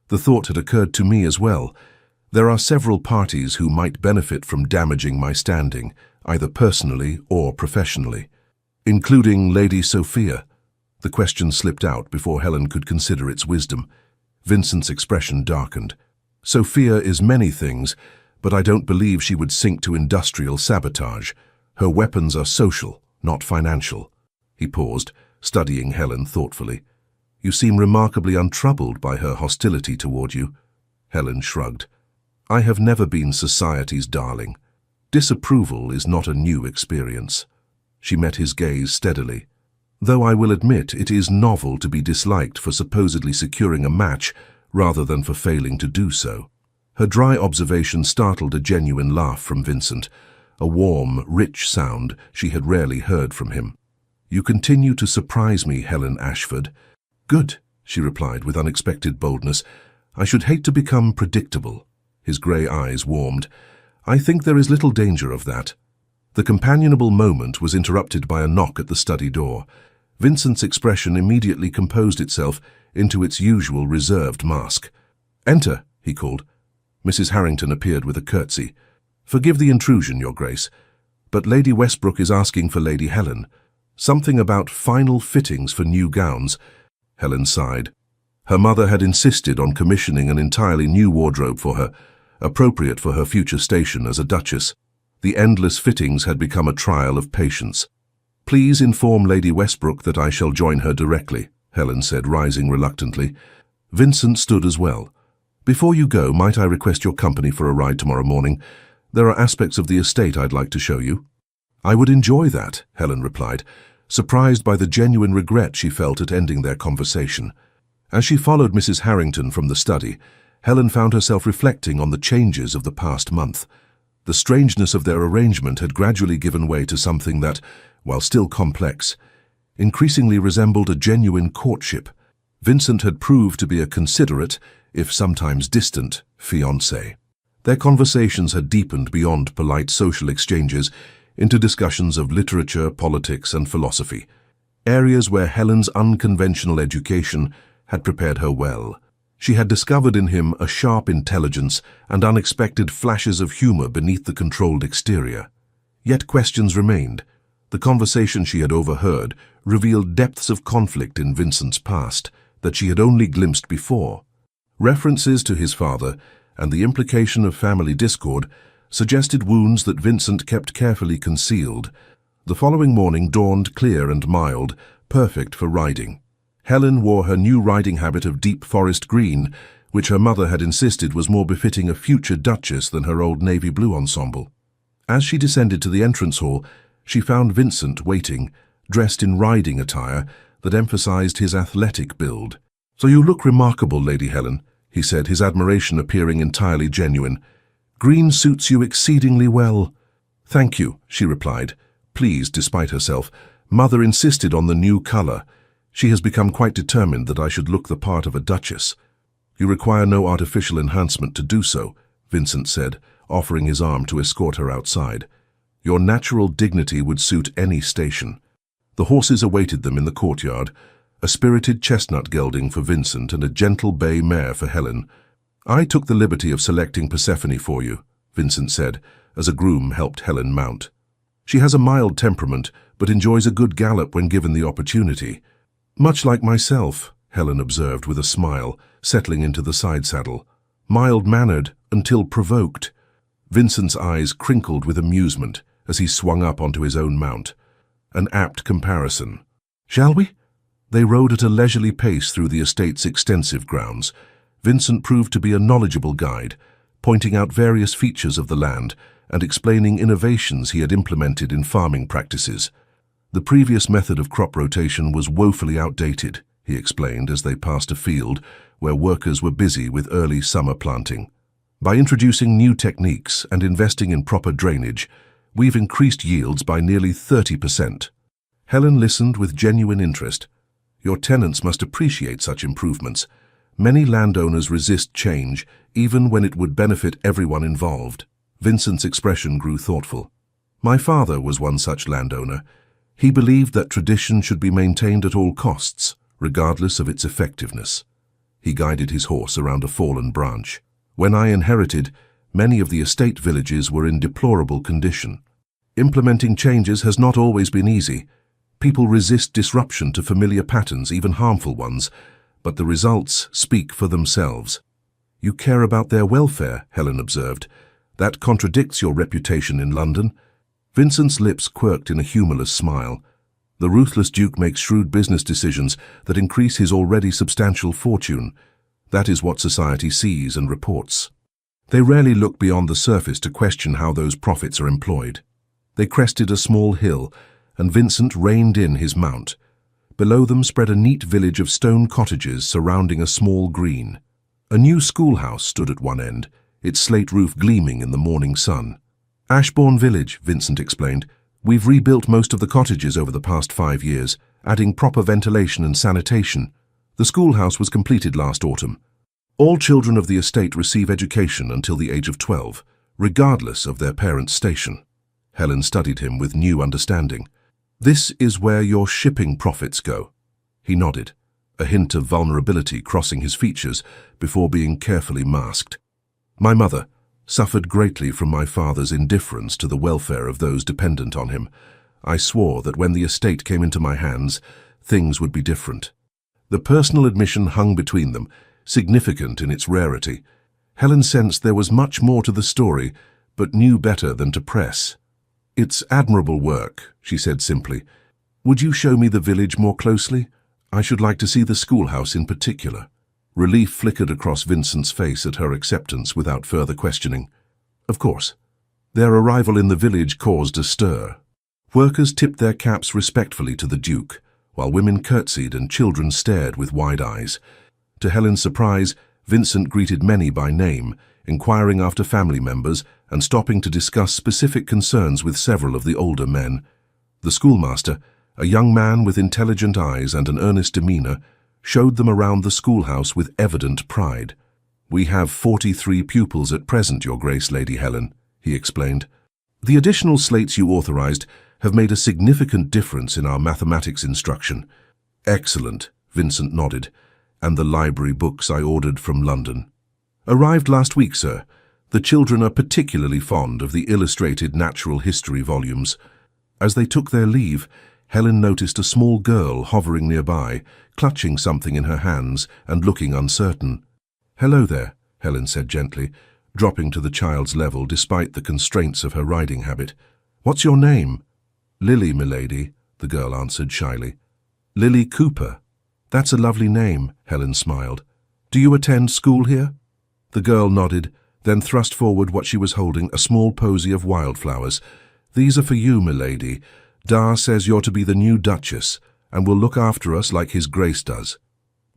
"The thought had occurred to me as well. There are several parties who might benefit from damaging my standing, either personally or professionally." "Including Lady Sophia?" The question slipped out before Helen could consider its wisdom. Vincent's expression darkened. "Sophia is many things, but I don't believe she would sink to industrial sabotage. Her weapons are social, not financial." He paused, studying Helen thoughtfully. "You seem remarkably untroubled by her hostility toward you." Helen shrugged. "I have never been society's darling. Disapproval is not a new experience." She met his gaze steadily. "Though I will admit it is novel to be disliked for supposedly securing a match rather than for failing to do so." Her dry observation startled a genuine laugh from Vincent, a warm, rich sound she had rarely heard from him. "You continue to surprise me, Helen Ashford." "Good," she replied with unexpected boldness. "I should hate to become predictable." His grey eyes warmed. "I think there is little danger of that." The companionable moment was interrupted by a knock at the study door. Vincent's expression immediately composed itself into its usual reserved mask. "Enter," he called. Mrs. Harrington appeared with a curtsy. "Forgive the intrusion, Your Grace. But Lady Westbrook is asking for Lady Helen. Something about final fittings for new gowns. Helen sighed. Her mother had insisted on commissioning an entirely new wardrobe for her, appropriate for her future station as a duchess. The endless fittings had become a trial of patience. Please inform Lady Westbrook that I shall join her directly, Helen said, rising reluctantly. Vincent stood as well. Before you go, might I request your company for a ride tomorrow morning? There are aspects of the estate I'd like to show you. I would enjoy that, Helen replied, surprised by the genuine regret she felt at ending their conversation. As she followed Mrs. Harrington from the study, Helen found herself reflecting on the changes of the past month. The strangeness of their arrangement had gradually given way to something that, while still complex, increasingly resembled a genuine courtship. Vincent had proved to be a considerate, if sometimes distant, fiancé. Their conversations had deepened beyond polite social exchanges into discussions of literature, politics, and philosophy, areas where Helen's unconventional education had prepared her well. She had discovered in him a sharp intelligence and unexpected flashes of humor beneath the controlled exterior. Yet questions remained. The conversation she had overheard revealed depths of conflict in Vincent's past that she had only glimpsed before. References to his father and the implication of family discord suggested wounds that Vincent kept carefully concealed. The following morning dawned clear and mild, perfect for riding. Helen wore her new riding habit of deep forest green, which her mother had insisted was more befitting a future duchess than her old navy blue ensemble. As she descended to the entrance hall, she found Vincent waiting, dressed in riding attire that emphasized his athletic build. "So you look remarkable, Lady Helen," he said, his admiration appearing entirely genuine. "Green suits you exceedingly well." "Thank you," she replied, pleased despite herself. "Mother insisted on the new color. She has become quite determined that I should look the part of a duchess." "You require no artificial enhancement to do so," Vincent said, offering his arm to escort her outside. "Your natural dignity would suit any station." The horses awaited them in the courtyard, a spirited chestnut gelding for Vincent and a gentle bay mare for Helen. "I took the liberty of selecting Persephone for you," Vincent said, as a groom helped Helen mount. "She has a mild temperament, but enjoys a good gallop when given the opportunity." "Much like myself," Helen observed with a smile, settling into the side saddle. "Mild-mannered until provoked." Vincent's eyes crinkled with amusement as he swung up onto his own mount. An apt comparison. "Shall we?" They rode at a leisurely pace through the estate's extensive grounds. Vincent proved to be a knowledgeable guide, pointing out various features of the land and explaining innovations he had implemented in farming practices. The previous method of crop rotation was woefully outdated, he explained as they passed a field where workers were busy with early summer planting. "By introducing new techniques and investing in proper drainage, we've increased yields by nearly 30%. Helen listened with genuine interest. "Your tenants must appreciate such improvements. Many landowners resist change, even when it would benefit everyone involved." Vincent's expression grew thoughtful. "My father was one such landowner. He believed that tradition should be maintained at all costs, regardless of its effectiveness." He guided his horse around a fallen branch. "When I inherited, many of the estate villages were in deplorable condition. Implementing changes has not always been easy. People resist disruption to familiar patterns, even harmful ones, but the results speak for themselves." "You care about their welfare," Helen observed. "That contradicts your reputation in London." Vincent's lips quirked in a humorless smile. "The ruthless Duke makes shrewd business decisions that increase his already substantial fortune. That is what society sees and reports. They rarely look beyond the surface to question how those profits are employed." They crested a small hill, and Vincent reined in his mount. Below them spread a neat village of stone cottages surrounding a small green. A new schoolhouse stood at one end, its slate roof gleaming in the morning sun. "Ashbourne Village," Vincent explained. "We've rebuilt most of the cottages over the past 5 years, adding proper ventilation and sanitation. The schoolhouse was completed last autumn. All children of the estate receive education until the age of 12, regardless of their parents' station." Helen studied him with new understanding. "This is where your shipping profits go." He nodded, a hint of vulnerability crossing his features before being carefully masked. "My mother, suffered greatly from my father's indifference to the welfare of those dependent on him. I swore that when the estate came into my hands, things would be different. The personal admission hung between them, significant in its rarity. Helen sensed there was much more to the story, but knew better than to press. "It's admirable work," she said simply. "Would you show me the village more closely? I should like to see the schoolhouse in particular." Relief flickered across Vincent's face at her acceptance without further questioning. Of course. Their arrival in the village caused a stir. Workers tipped their caps respectfully to the Duke, while women curtsied and children stared with wide eyes. To Helen's surprise, Vincent greeted many by name, inquiring after family members and stopping to discuss specific concerns with several of the older men. The schoolmaster, a young man with intelligent eyes and an earnest demeanor, showed them around the schoolhouse with evident pride. "We have 43 pupils at present, Your Grace, Lady Helen," he explained. "The additional slates you authorized have made a significant difference in our mathematics instruction." "Excellent," Vincent nodded. "And the library books I ordered from London?" "Arrived last week, sir. The children are particularly fond of the illustrated natural history volumes." As they took their leave, Helen noticed a small girl hovering nearby, clutching something in her hands and looking uncertain. "Hello there," Helen said gently, dropping to the child's level despite the constraints of her riding habit. "What's your name?" "Lily, milady," the girl answered shyly. "Lily Cooper. That's a lovely name," Helen smiled. "Do you attend school here?" The girl nodded, then thrust forward what she was holding, a small posy of wildflowers. "These are for you, milady. Dar says you're to be the new Duchess, and will look after us like His Grace does."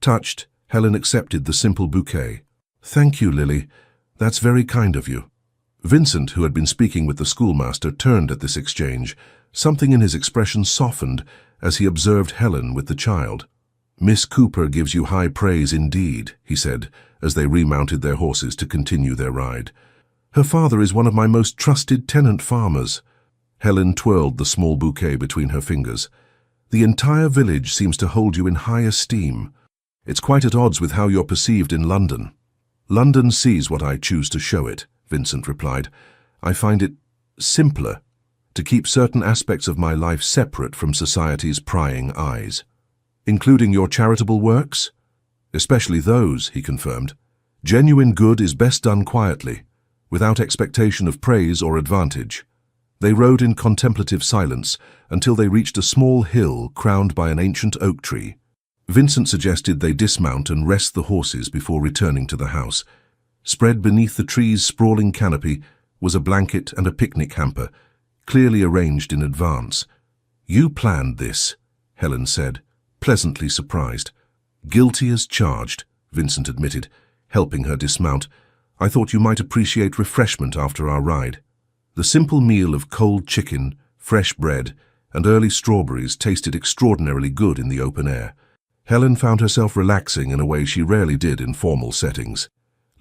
Touched, Helen accepted the simple bouquet. "Thank you, Lily. That's very kind of you." Vincent, who had been speaking with the schoolmaster, turned at this exchange. Something in his expression softened as he observed Helen with the child. "Miss Cooper gives you high praise indeed," he said, as they remounted their horses to continue their ride. "Her father is one of my most trusted tenant farmers." Helen twirled the small bouquet between her fingers. "The entire village seems to hold you in high esteem. It's quite at odds with how you're perceived in London." "London sees what I choose to show it," Vincent replied. "I find it simpler to keep certain aspects of my life separate from society's prying eyes." "Including your charitable works?" "Especially those," he confirmed. "Genuine good is best done quietly, without expectation of praise or advantage." They rode in contemplative silence until they reached a small hill crowned by an ancient oak tree. Vincent suggested they dismount and rest the horses before returning to the house. Spread beneath the tree's sprawling canopy was a blanket and a picnic hamper, clearly arranged in advance. "You planned this," Helen said, pleasantly surprised. "Guilty as charged," Vincent admitted, helping her dismount. "I thought you might appreciate refreshment after our ride." The simple meal of cold chicken, fresh bread, and early strawberries tasted extraordinarily good in the open air. Helen found herself relaxing in a way she rarely did in formal settings,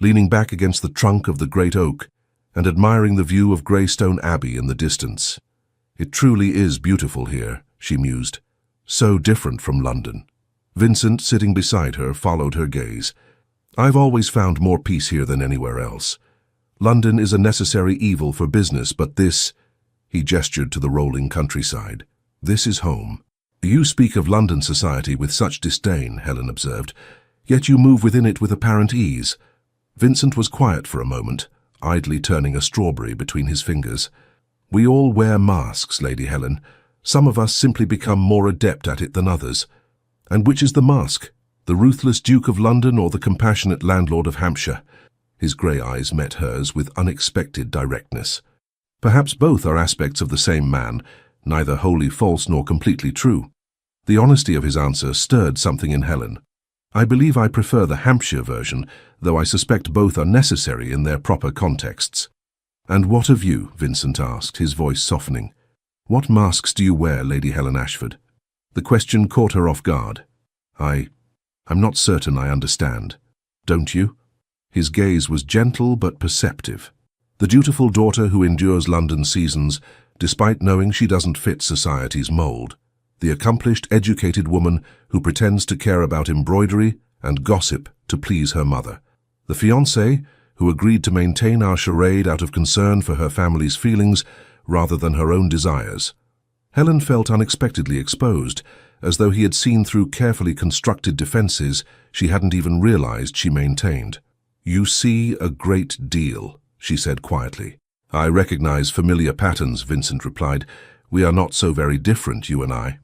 leaning back against the trunk of the great oak and admiring the view of Greystone Abbey in the distance. "It truly is beautiful here," she mused. "So different from London." Vincent, sitting beside her, followed her gaze. "I've always found more peace here than anywhere else. London is a necessary evil for business, but this," he gestured to the rolling countryside, "this is home." "You speak of London society with such disdain," Helen observed, "yet you move within it with apparent ease." Vincent was quiet for a moment, idly turning a strawberry between his fingers. "We all wear masks, Lady Helen. Some of us simply become more adept at it than others. And which is the mask? The ruthless Duke of London or the compassionate landlord of Hampshire?" His grey eyes met hers with unexpected directness. "Perhaps both are aspects of the same man, neither wholly false nor completely true." The honesty of his answer stirred something in Helen. "I believe I prefer the Hampshire version, though I suspect both are necessary in their proper contexts." "And what of you?" Vincent asked, his voice softening. "What masks do you wear, Lady Helen Ashford?" The question caught her off guard. I'm not certain I understand. Don't you?" His gaze was gentle but perceptive. The dutiful daughter who endures London seasons, despite knowing she doesn't fit society's mold. The accomplished, educated woman who pretends to care about embroidery and gossip to please her mother. The fiancé who agreed to maintain our charade out of concern for her family's feelings rather than her own desires. Helen felt unexpectedly exposed, as though he had seen through carefully constructed defenses she hadn't even realized she maintained. "You see a great deal," she said quietly. "I recognize familiar patterns," Vincent replied. "We are not so very different, you and I."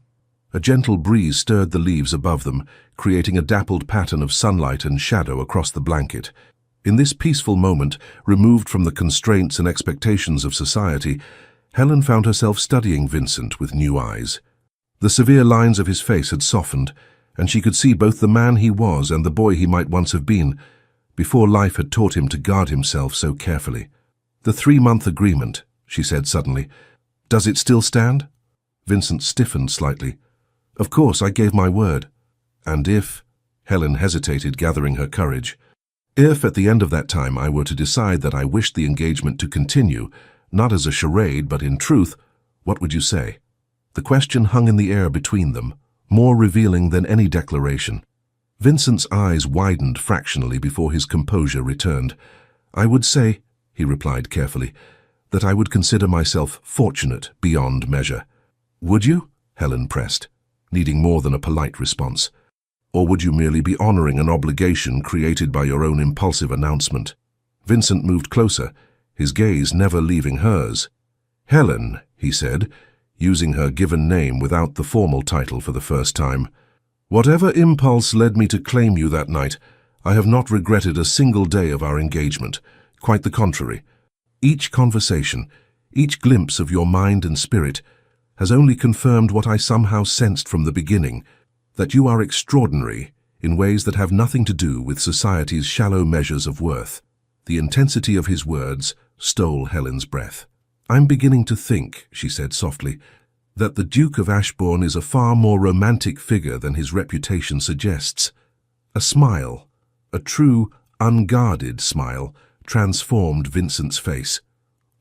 A gentle breeze stirred the leaves above them, creating a dappled pattern of sunlight and shadow across the blanket. In this peaceful moment, removed from the constraints and expectations of society, Helen found herself studying Vincent with new eyes. The severe lines of his face had softened, and she could see both the man he was and the boy he might once have been, before life had taught him to guard himself so carefully. "The 3-month agreement," she said suddenly. "Does it still stand?" Vincent stiffened slightly. "Of course, I gave my word." "And if—" Helen hesitated, gathering her courage. "If at the end of that time I were to decide that I wished the engagement to continue, not as a charade but in truth, what would you say?" The question hung in the air between them, more revealing than any declaration. Vincent's eyes widened fractionally before his composure returned. "I would say," he replied carefully, "that I would consider myself fortunate beyond measure." "Would you?" Helen pressed, needing more than a polite response. "Or would you merely be honoring an obligation created by your own impulsive announcement?" Vincent moved closer, his gaze never leaving hers. "Helen," he said, using her given name without the formal title for the first time, "whatever impulse led me to claim you that night, I have not regretted a single day of our engagement. Quite the contrary. Each conversation, each glimpse of your mind and spirit, has only confirmed what I somehow sensed from the beginning, that you are extraordinary in ways that have nothing to do with society's shallow measures of worth." The intensity of his words stole Helen's breath. "I'm beginning to think," she said softly, "that the Duke of Ashbourne is a far more romantic figure than his reputation suggests." A smile, a true, unguarded smile, transformed Vincent's face.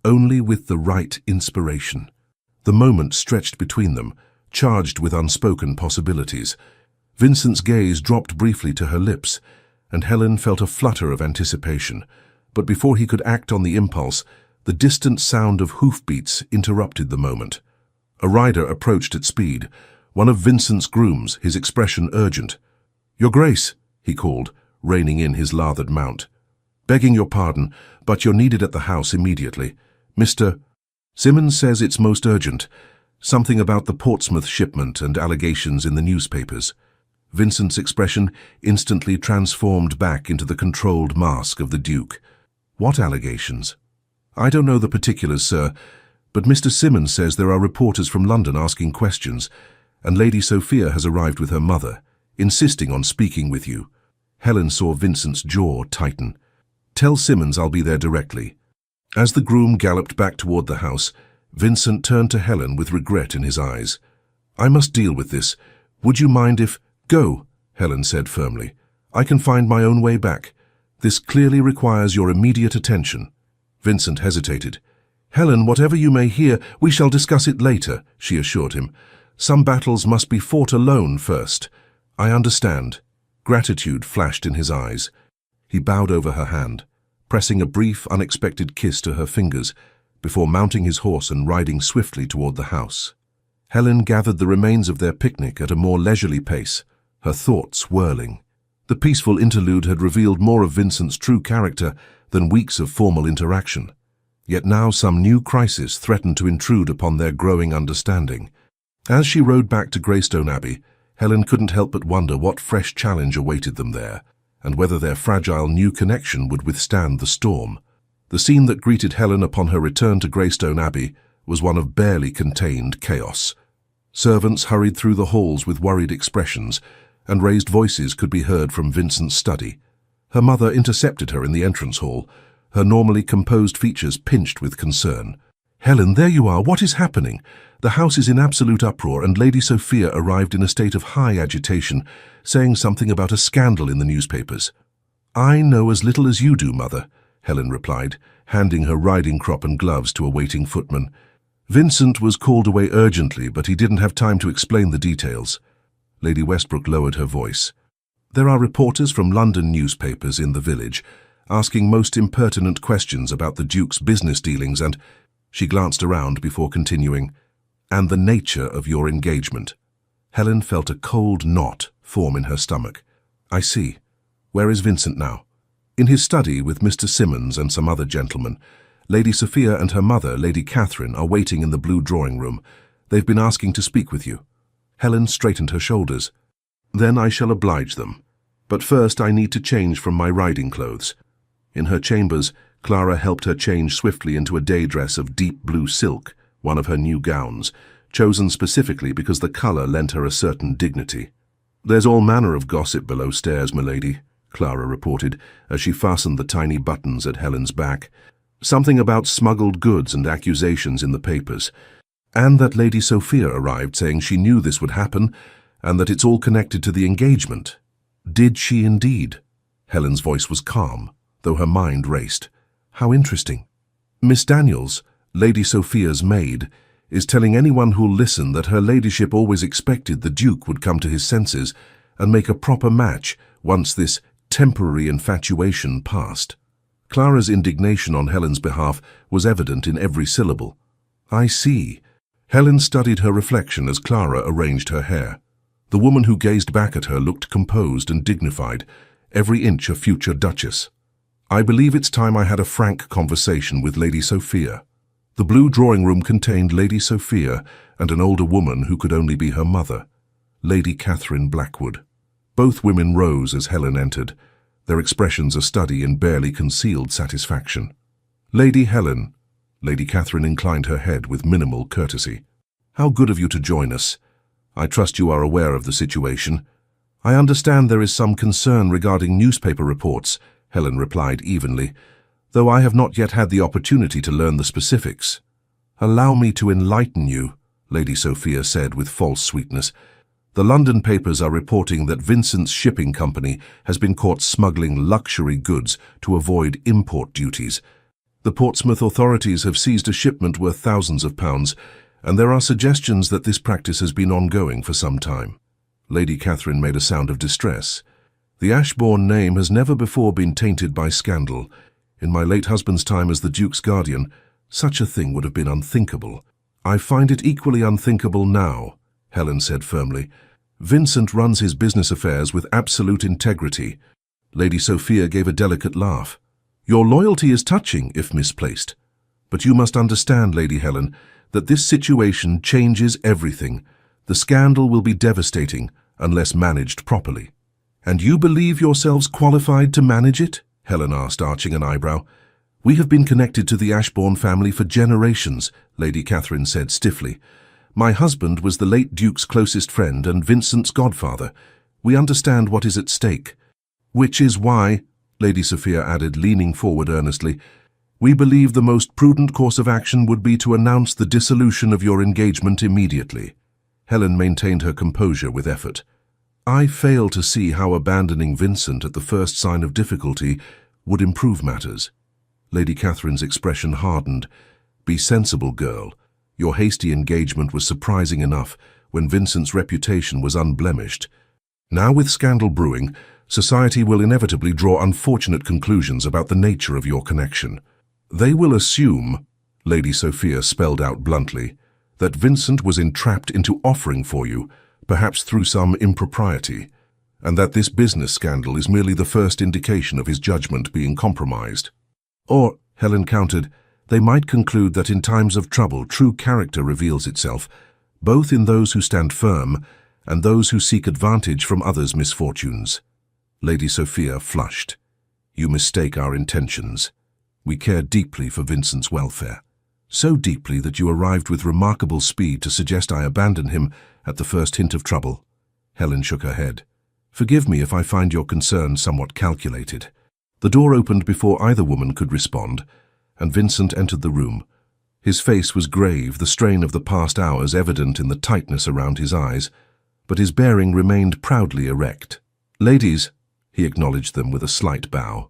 Only with the right inspiration. The moment stretched between them, charged with unspoken possibilities. Vincent's gaze dropped briefly to her lips, and Helen felt a flutter of anticipation. But before he could act on the impulse, the distant sound of hoofbeats interrupted the moment. A rider approached at speed, one of Vincent's grooms, his expression urgent. "Your Grace," he called, reining in his lathered mount. "Begging your pardon, but you're needed at the house immediately. Mr. Simmons says it's most urgent. Something about the Portsmouth shipment and allegations in the newspapers." Vincent's expression instantly transformed back into the controlled mask of the Duke. "What allegations?" "I don't know the particulars, sir, but Mr. Simmons says there are reporters from London asking questions, and Lady Sophia has arrived with her mother, insisting on speaking with you." Helen saw Vincent's jaw tighten. "Tell Simmons I'll be there directly." As the groom galloped back toward the house, Vincent turned to Helen with regret in his eyes. "I must deal with this. Would you mind if—" "Go," Helen said firmly. "I can find my own way back. This clearly requires your immediate attention." Vincent hesitated. "Helen, whatever you may hear, we shall discuss it later," she assured him. "Some battles must be fought alone first." "I understand." Gratitude flashed in his eyes. He bowed over her hand, pressing a brief, unexpected kiss to her fingers, before mounting his horse and riding swiftly toward the house. Helen gathered the remains of their picnic at a more leisurely pace, her thoughts whirling. The peaceful interlude had revealed more of Vincent's true character than weeks of formal interaction. Yet now some new crisis threatened to intrude upon their growing understanding. As she rode back to Greystone Abbey, Helen couldn't help but wonder what fresh challenge awaited them there, and whether their fragile new connection would withstand the storm. The scene that greeted Helen upon her return to Greystone Abbey was one of barely contained chaos. Servants hurried through the halls with worried expressions, and raised voices could be heard from Vincent's study. Her mother intercepted her in the entrance hall, her normally composed features pinched with concern. "Helen, there you are. What is happening? The house is in absolute uproar, and Lady Sophia arrived in a state of high agitation, saying something about a scandal in the newspapers." "I know as little as you do, Mother," Helen replied, handing her riding crop and gloves to a waiting footman. Vincent was called away urgently, but he didn't have time to explain the details. Lady Westbrook lowered her voice. "There are reporters from London newspapers in the village. asking most impertinent questions about the Duke's business dealings and, she glanced around before continuing, and the nature of your engagement. Helen felt a cold knot form in her stomach. I see. Where is Vincent now? In his study with Mr. Simmons and some other gentlemen. Lady Sophia and her mother, Lady Catherine, are waiting in the blue drawing room. They've been asking to speak with you. Helen straightened her shoulders. Then I shall oblige them. But first I need to change from my riding clothes. In her chambers, Clara helped her change swiftly into a day dress of deep blue silk, one of her new gowns, chosen specifically because the colour lent her a certain dignity. There's all manner of gossip below stairs, milady, Clara reported, as she fastened the tiny buttons at Helen's back. Something about smuggled goods and accusations in the papers, and that Lady Sophia arrived saying she knew this would happen, and that it's all connected to the engagement. Did she indeed? Helen's voice was calm, though her mind raced. How interesting. Miss Daniels, Lady Sophia's maid, is telling anyone who'll listen that her ladyship always expected the Duke would come to his senses and make a proper match once this temporary infatuation passed. Clara's indignation on Helen's behalf was evident in every syllable. I see. Helen studied her reflection as Clara arranged her hair. The woman who gazed back at her looked composed and dignified, every inch a future duchess. I believe it's time I had a frank conversation with Lady Sophia. The blue drawing room contained Lady Sophia and an older woman who could only be her mother, Lady Catherine Blackwood. Both women rose as Helen entered, their expressions a study in barely concealed satisfaction. Lady Helen, Lady Catherine inclined her head with minimal courtesy. How good of you to join us. I trust you are aware of the situation. I understand there is some concern regarding newspaper reports, Helen replied evenly, though I have not yet had the opportunity to learn the specifics. Allow me to enlighten you, Lady Sophia said with false sweetness. The London papers are reporting that Vincent's shipping company has been caught smuggling luxury goods to avoid import duties. The Portsmouth authorities have seized a shipment worth thousands of pounds, and there are suggestions that this practice has been ongoing for some time. Lady Catherine made a sound of distress. The Ashbourne name has never before been tainted by scandal. In my late husband's time as the Duke's guardian, such a thing would have been unthinkable. I find it equally unthinkable now, Helen said firmly. Vincent runs his business affairs with absolute integrity. Lady Sophia gave a delicate laugh. Your loyalty is touching, if misplaced. But you must understand, Lady Helen, that this situation changes everything. The scandal will be devastating unless managed properly. And you believe yourselves qualified to manage it? Helen asked, arching an eyebrow. We have been connected to the Ashbourne family for generations, Lady Catherine said stiffly. My husband was the late Duke's closest friend and Vincent's godfather. We understand what is at stake. Which is why, Lady Sophia added, leaning forward earnestly, we believe the most prudent course of action would be to announce the dissolution of your engagement immediately. Helen maintained her composure with effort. I fail to see how abandoning Vincent at the first sign of difficulty would improve matters. Lady Catherine's expression hardened. Be sensible, girl. Your hasty engagement was surprising enough when Vincent's reputation was unblemished. Now with scandal brewing, society will inevitably draw unfortunate conclusions about the nature of your connection. They will assume, Lady Sophia spelled out bluntly, that Vincent was entrapped into offering for you, perhaps through some impropriety, and that this business scandal is merely the first indication of his judgment being compromised. Or, Helen countered, they might conclude that in times of trouble true character reveals itself, both in those who stand firm and those who seek advantage from others' misfortunes. Lady Sophia flushed. You mistake our intentions. We care deeply for Vincent's welfare. So deeply that you arrived with remarkable speed to suggest I abandon him at the first hint of trouble. Helen shook her head. Forgive me if I find your concern somewhat calculated. The door opened before either woman could respond, and Vincent entered the room. His face was grave, the strain of the past hours evident in the tightness around his eyes, but his bearing remained proudly erect. Ladies, he acknowledged them with a slight bow.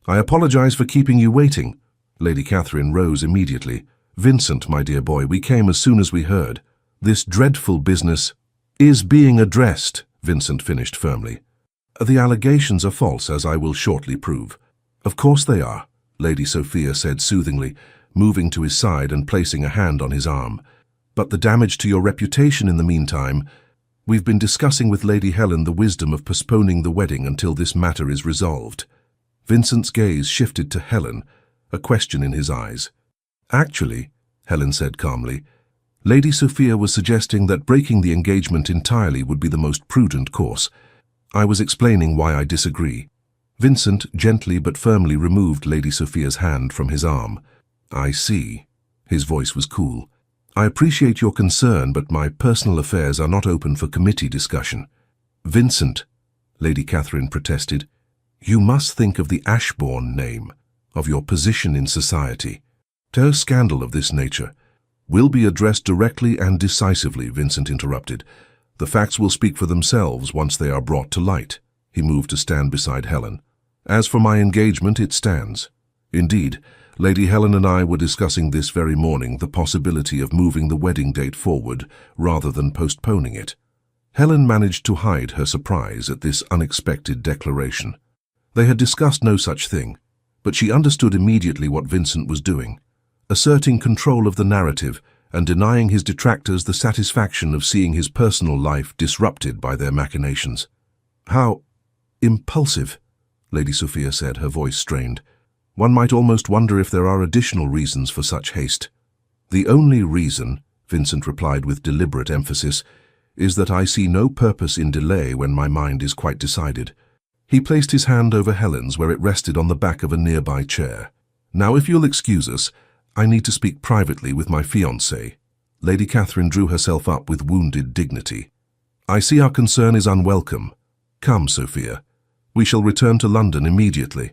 I apologize for keeping you waiting. Lady Catherine rose immediately. Vincent, my dear boy, we came as soon as we heard. This dreadful business is being addressed, Vincent finished firmly. The allegations are false, as I will shortly prove. Of course they are, Lady Sophia said soothingly, moving to his side and placing a hand on his arm. But the damage to your reputation in the meantime. We've been discussing with Lady Helen the wisdom of postponing the wedding until this matter is resolved. Vincent's gaze shifted to Helen, a question in his eyes. Actually, Helen said calmly, Lady Sophia was suggesting that breaking the engagement entirely would be the most prudent course. I was explaining why I disagree. Vincent gently but firmly removed Lady Sophia's hand from his arm. I see. His voice was cool. I appreciate your concern, but my personal affairs are not open for committee discussion. Vincent, Lady Catherine protested, you must think of the Ashbourne name, of your position in society. No scandal of this nature will be addressed directly and decisively, Vincent interrupted. The facts will speak for themselves once they are brought to light. He moved to stand beside Helen. As for my engagement, it stands. Indeed, Lady Helen and I were discussing this very morning the possibility of moving the wedding date forward rather than postponing it. Helen managed to hide her surprise at this unexpected declaration. They had discussed no such thing, but she understood immediately what Vincent was doing, asserting control of the narrative and denying his detractors the satisfaction of seeing his personal life disrupted by their machinations. How impulsive, Lady Sophia said, her voice strained. One might almost wonder if there are additional reasons for such haste. The only reason, Vincent replied with deliberate emphasis, is that I see no purpose in delay when my mind is quite decided. He placed his hand over Helen's where it rested on the back of a nearby chair. Now, if you'll excuse us, I need to speak privately with my fiancé. Lady Catherine drew herself up with wounded dignity. I see our concern is unwelcome. Come, Sophia. We shall return to London immediately.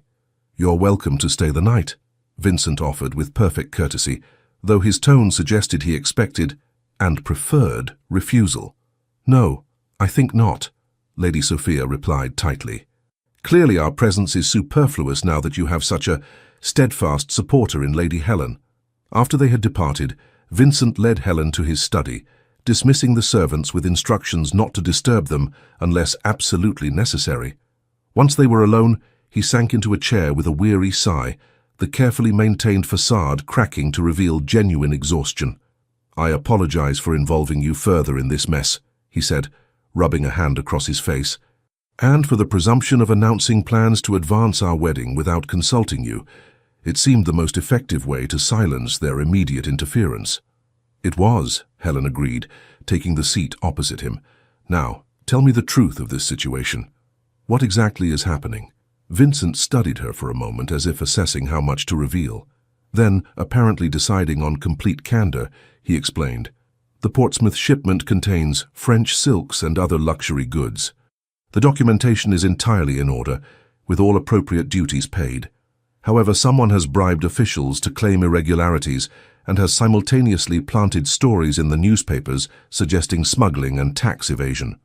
You're welcome to stay the night, Vincent offered with perfect courtesy, though his tone suggested he expected, and preferred, refusal. No, I think not, Lady Sophia replied tightly. Clearly our presence is superfluous now that you have such a steadfast supporter in Lady Helen. After they had departed, Vincent led Helen to his study, dismissing the servants with instructions not to disturb them unless absolutely necessary. Once they were alone, he sank into a chair with a weary sigh, the carefully maintained facade cracking to reveal genuine exhaustion. I apologize for involving you further in this mess, he said, rubbing a hand across his face, and for the presumption of announcing plans to advance our wedding without consulting you. It seemed the most effective way to silence their immediate interference. It was, Helen agreed, taking the seat opposite him. Now, tell me the truth of this situation. What exactly is happening? Vincent studied her for a moment as if assessing how much to reveal. Then, apparently deciding on complete candor, he explained. The Portsmouth shipment contains French silks and other luxury goods. The documentation is entirely in order, with all appropriate duties paid. However, someone has bribed officials to claim irregularities and has simultaneously planted stories in the newspapers suggesting smuggling and tax evasion.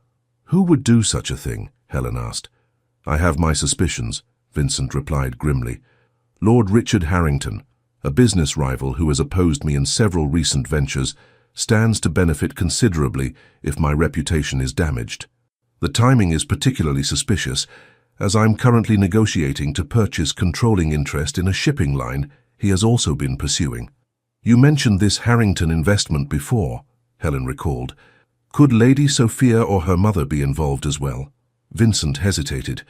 Who would do such a thing? Helen asked. I have my suspicions, Vincent replied grimly. Lord Richard Harrington, a business rival who has opposed me in several recent ventures, stands to benefit considerably if my reputation is damaged. The timing is particularly suspicious, as I'm currently negotiating to purchase controlling interest in a shipping line he has also been pursuing. You mentioned this Harrington investment before, Helen recalled. Could Lady Sophia or her mother be involved as well? Vincent hesitated.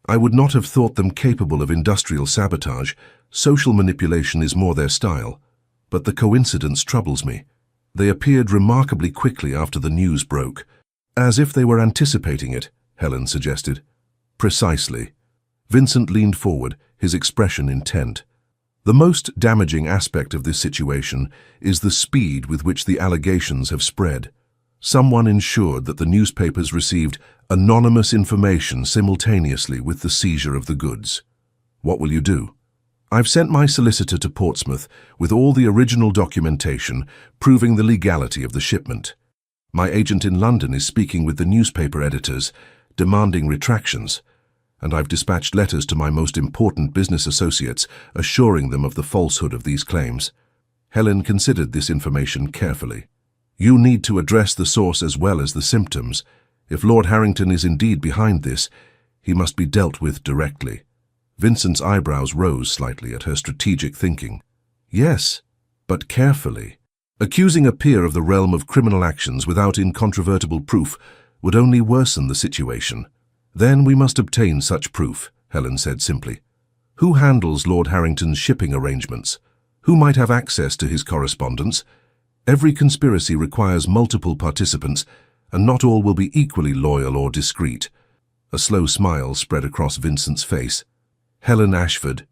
I would not have thought them capable of industrial sabotage. Social manipulation is more their style. But the coincidence troubles me. They appeared remarkably quickly after the news broke. As if they were anticipating it, Helen suggested. Precisely. Vincent leaned forward, his expression intent. The most damaging aspect of this situation is the speed with which the allegations have spread. Someone ensured that the newspapers received anonymous information simultaneously with the seizure of the goods. What will you do? I've sent my solicitor to Portsmouth with all the original documentation proving the legality of the shipment. My agent in London is speaking with the newspaper editors, demanding retractions, and I've dispatched letters to my most important business associates assuring them of the falsehood of these claims. Helen considered this information carefully. You need to address the source as well as the symptoms. If Lord Harrington is indeed behind this, he must be dealt with directly. Vincent's eyebrows rose slightly at her strategic thinking. Yes, but carefully. Accusing a peer of the realm of criminal actions without incontrovertible proof would only worsen the situation. Then we must obtain such proof, Helen said simply. Who handles Lord Harrington's shipping arrangements? Who might have access to his correspondence? Every conspiracy requires multiple participants, and not all will be equally loyal or discreet. A slow smile spread across Vincent's face. Helen Ashford,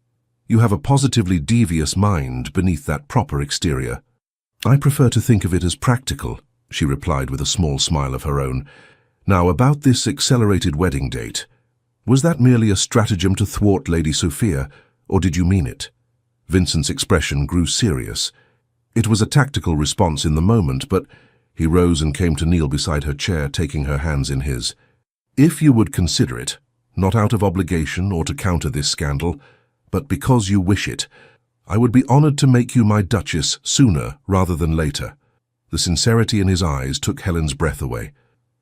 you have a positively devious mind beneath that proper exterior. I prefer to think of it as practical, she replied with a small smile of her own. Now, about this accelerated wedding date. Was that merely a stratagem to thwart Lady Sophia, or did you mean it? Vincent's expression grew serious. It was a tactical response in the moment, but he rose and came to kneel beside her chair, taking her hands in his. If you would consider it, not out of obligation or to counter this scandal, but because you wish it, I would be honored to make you my Duchess sooner rather than later. The sincerity in his eyes took Helen's breath away.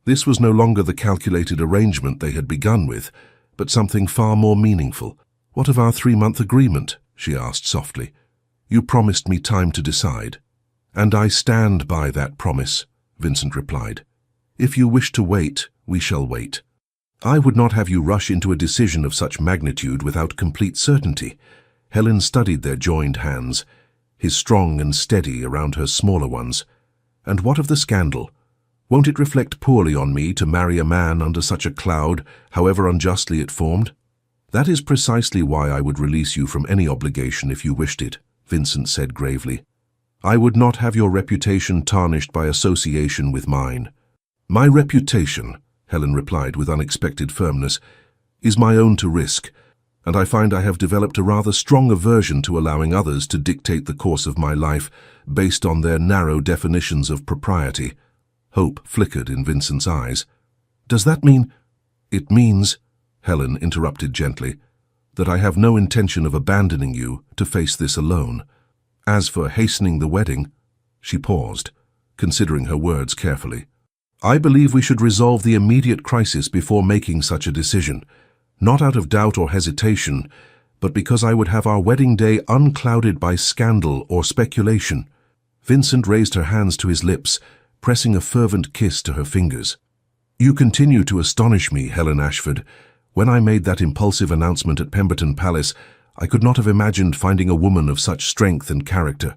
This was no longer the calculated arrangement they had begun with, but something far more meaningful. What of our 3-month agreement? She asked softly. You promised me time to decide. And I stand by that promise, Vincent replied. If you wish to wait, we shall wait. I would not have you rush into a decision of such magnitude without complete certainty. Helen studied their joined hands, his strong and steady around her smaller ones. And what of the scandal? Won't it reflect poorly on me to marry a man under such a cloud, however unjustly it formed? That is precisely why I would release you from any obligation if you wished it, Vincent said gravely. I would not have your reputation tarnished by association with mine. My reputation, Helen replied with unexpected firmness, is my own to risk, and I find I have developed a rather strong aversion to allowing others to dictate the course of my life based on their narrow definitions of propriety. Hope flickered in Vincent's eyes. Does that mean— It means, Helen interrupted gently, that I have no intention of abandoning you to face this alone. As for hastening the wedding, she paused, considering her words carefully. I believe we should resolve the immediate crisis before making such a decision, not out of doubt or hesitation, but because I would have our wedding day unclouded by scandal or speculation. Vincent raised her hands to his lips, pressing a fervent kiss to her fingers. You continue to astonish me, Helen Ashford. When I made that impulsive announcement at Pemberton Palace, I could not have imagined finding a woman of such strength and character.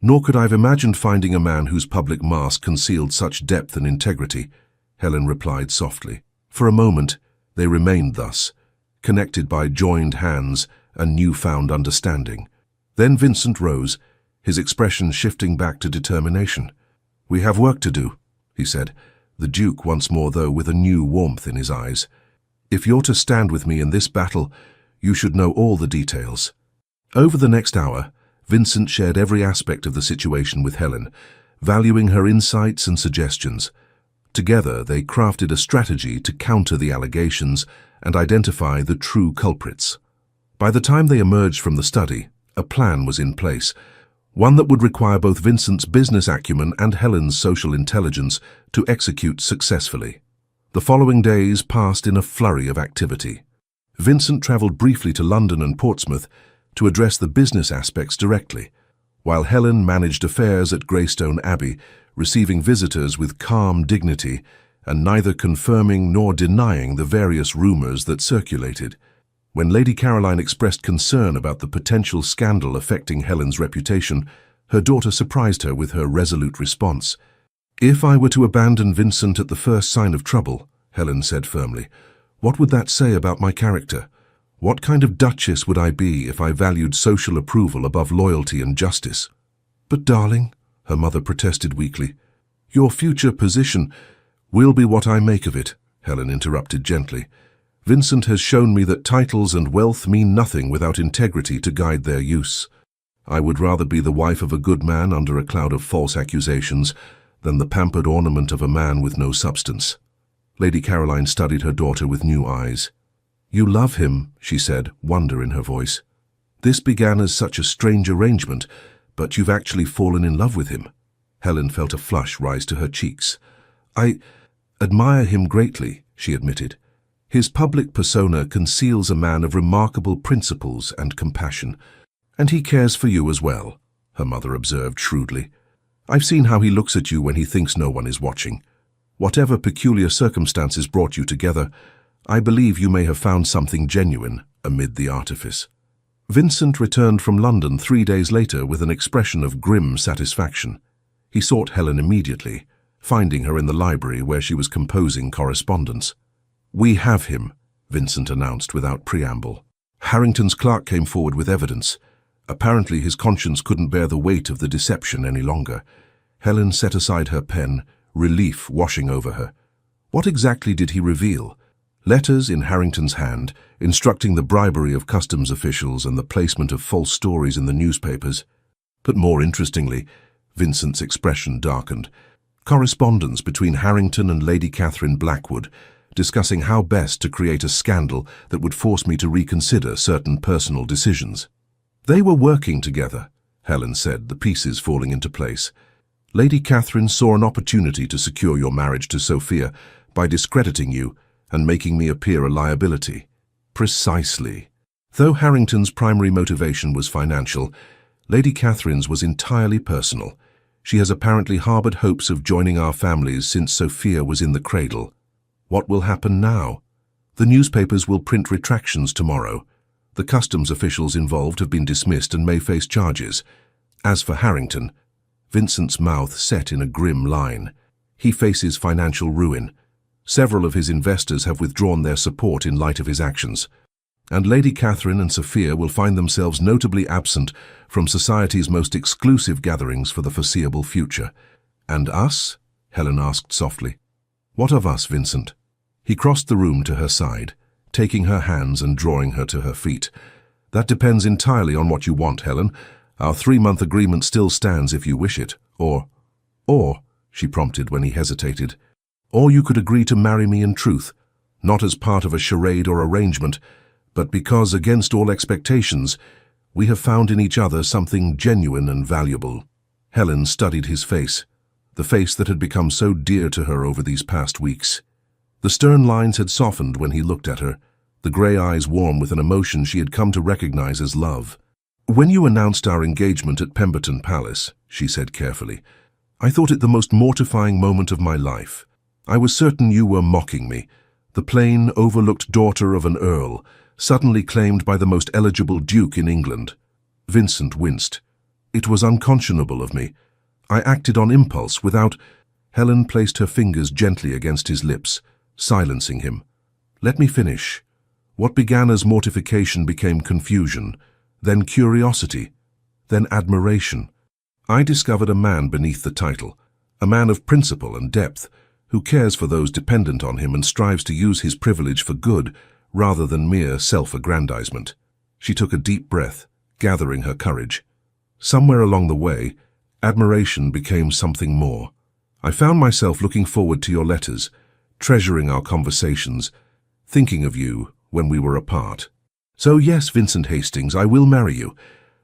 Nor could I have imagined finding a man whose public mask concealed such depth and integrity, Helen replied softly. For a moment, they remained thus, connected by joined hands and newfound understanding. Then Vincent rose, his expression shifting back to determination. We have work to do, he said, the Duke once more though with a new warmth in his eyes. If you're to stand with me in this battle, you should know all the details. Over the next hour, Vincent shared every aspect of the situation with Helen, valuing her insights and suggestions. Together, they crafted a strategy to counter the allegations and identify the true culprits. By the time they emerged from the study, a plan was in place, one that would require both Vincent's business acumen and Helen's social intelligence to execute successfully. The following days passed in a flurry of activity. Vincent travelled briefly to London and Portsmouth to address the business aspects directly, while Helen managed affairs at Greystone Abbey, receiving visitors with calm dignity and neither confirming nor denying the various rumours that circulated. When Lady Caroline expressed concern about the potential scandal affecting Helen's reputation, her daughter surprised her with her resolute response. If I were to abandon Vincent at the first sign of trouble, Helen said firmly, what would that say about my character? What kind of duchess would I be if I valued social approval above loyalty and justice? But darling, her mother protested weakly, your future position will be what I make of it, Helen interrupted gently. Vincent has shown me that titles and wealth mean nothing without integrity to guide their use. I would rather be the wife of a good man under a cloud of false accusations than the pampered ornament of a man with no substance. Lady Caroline studied her daughter with new eyes. You love him, she said, wonder in her voice. This began as such a strange arrangement, but you've actually fallen in love with him. Helen felt a flush rise to her cheeks. I admire him greatly, she admitted. His public persona conceals a man of remarkable principles and compassion. And he cares for you as well, her mother observed shrewdly. I've seen how he looks at you when he thinks no one is watching. Whatever peculiar circumstances brought you together, I believe you may have found something genuine amid the artifice. Vincent returned from London 3 days later with an expression of grim satisfaction. He sought Helen immediately, finding her in the library where she was composing correspondence. "We have him," Vincent announced without preamble. Harrington's clerk came forward with evidence. Apparently his conscience couldn't bear the weight of the deception any longer. Helen set aside her pen, relief washing over her. What exactly did he reveal? Letters in Harrington's hand, instructing the bribery of customs officials and the placement of false stories in the newspapers. But more interestingly, Vincent's expression darkened. Correspondence between Harrington and Lady Catherine Blackwood, discussing how best to create a scandal that would force me to reconsider certain personal decisions. They were working together, Helen said, the pieces falling into place. Lady Catherine saw an opportunity to secure your marriage to Sophia by discrediting you and making me appear a liability. Precisely. Though Harrington's primary motivation was financial, Lady Catherine's was entirely personal. She has apparently harbored hopes of joining our families since Sophia was in the cradle. What will happen now? The newspapers will print retractions tomorrow. The customs officials involved have been dismissed and may face charges. As for Harrington, Vincent's mouth set in a grim line. He faces financial ruin. Several of his investors have withdrawn their support in light of his actions. And Lady Catherine and Sophia will find themselves notably absent from society's most exclusive gatherings for the foreseeable future. And us? Helen asked softly. What of us, Vincent? He crossed the room to her side, taking her hands and drawing her to her feet. That depends entirely on what you want, Helen. Our 3-month agreement still stands if you wish it. Or, she prompted when he hesitated, or you could agree to marry me in truth, not as part of a charade or arrangement, but because, against all expectations, we have found in each other something genuine and valuable. Helen studied his face, the face that had become so dear to her over these past weeks. The stern lines had softened when he looked at her, the grey eyes warm with an emotion she had come to recognize as love. When you announced our engagement at Pemberton Palace, she said carefully, I thought it the most mortifying moment of my life. I was certain you were mocking me, the plain, overlooked daughter of an earl, suddenly claimed by the most eligible duke in England. Vincent winced. It was unconscionable of me. I acted on impulse without... Helen placed her fingers gently against his lips, silencing him. Let me finish. What began as mortification became confusion, then curiosity, then admiration. I discovered a man beneath the title, a man of principle and depth, who cares for those dependent on him and strives to use his privilege for good rather than mere self-aggrandizement. She took a deep breath, gathering her courage. Somewhere along the way, admiration became something more. I found myself looking forward to your letters, treasuring our conversations, thinking of you when we were apart. So yes, Vincent Hastings, I will marry you,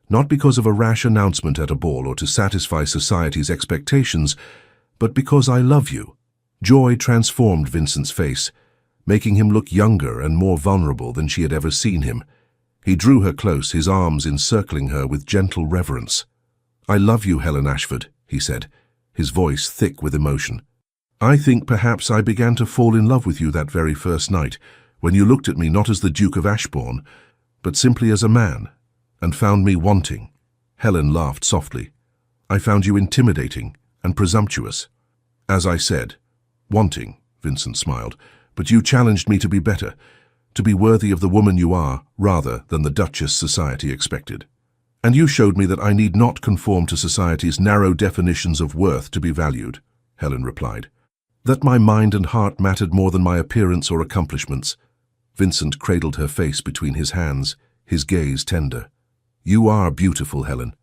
not because of a rash announcement at a ball or to satisfy society's expectations, but because I love you. Joy transformed Vincent's face, making him look younger and more vulnerable than she had ever seen him. He drew her close, his arms encircling her with gentle reverence. I love you, Helen Ashford, he said, his voice thick with emotion. I think perhaps I began to fall in love with you that very first night, when you looked at me not as the Duke of Ashbourne, but simply as a man, and found me wanting. Helen laughed softly. I found you intimidating and presumptuous. As I said, wanting, Vincent smiled, but you challenged me to be better, to be worthy of the woman you are, rather than the Duchess society expected. And you showed me that I need not conform to society's narrow definitions of worth to be valued, Helen replied. That my mind and heart mattered more than my appearance or accomplishments. Vincent cradled her face between his hands, his gaze tender. You are beautiful, Helen.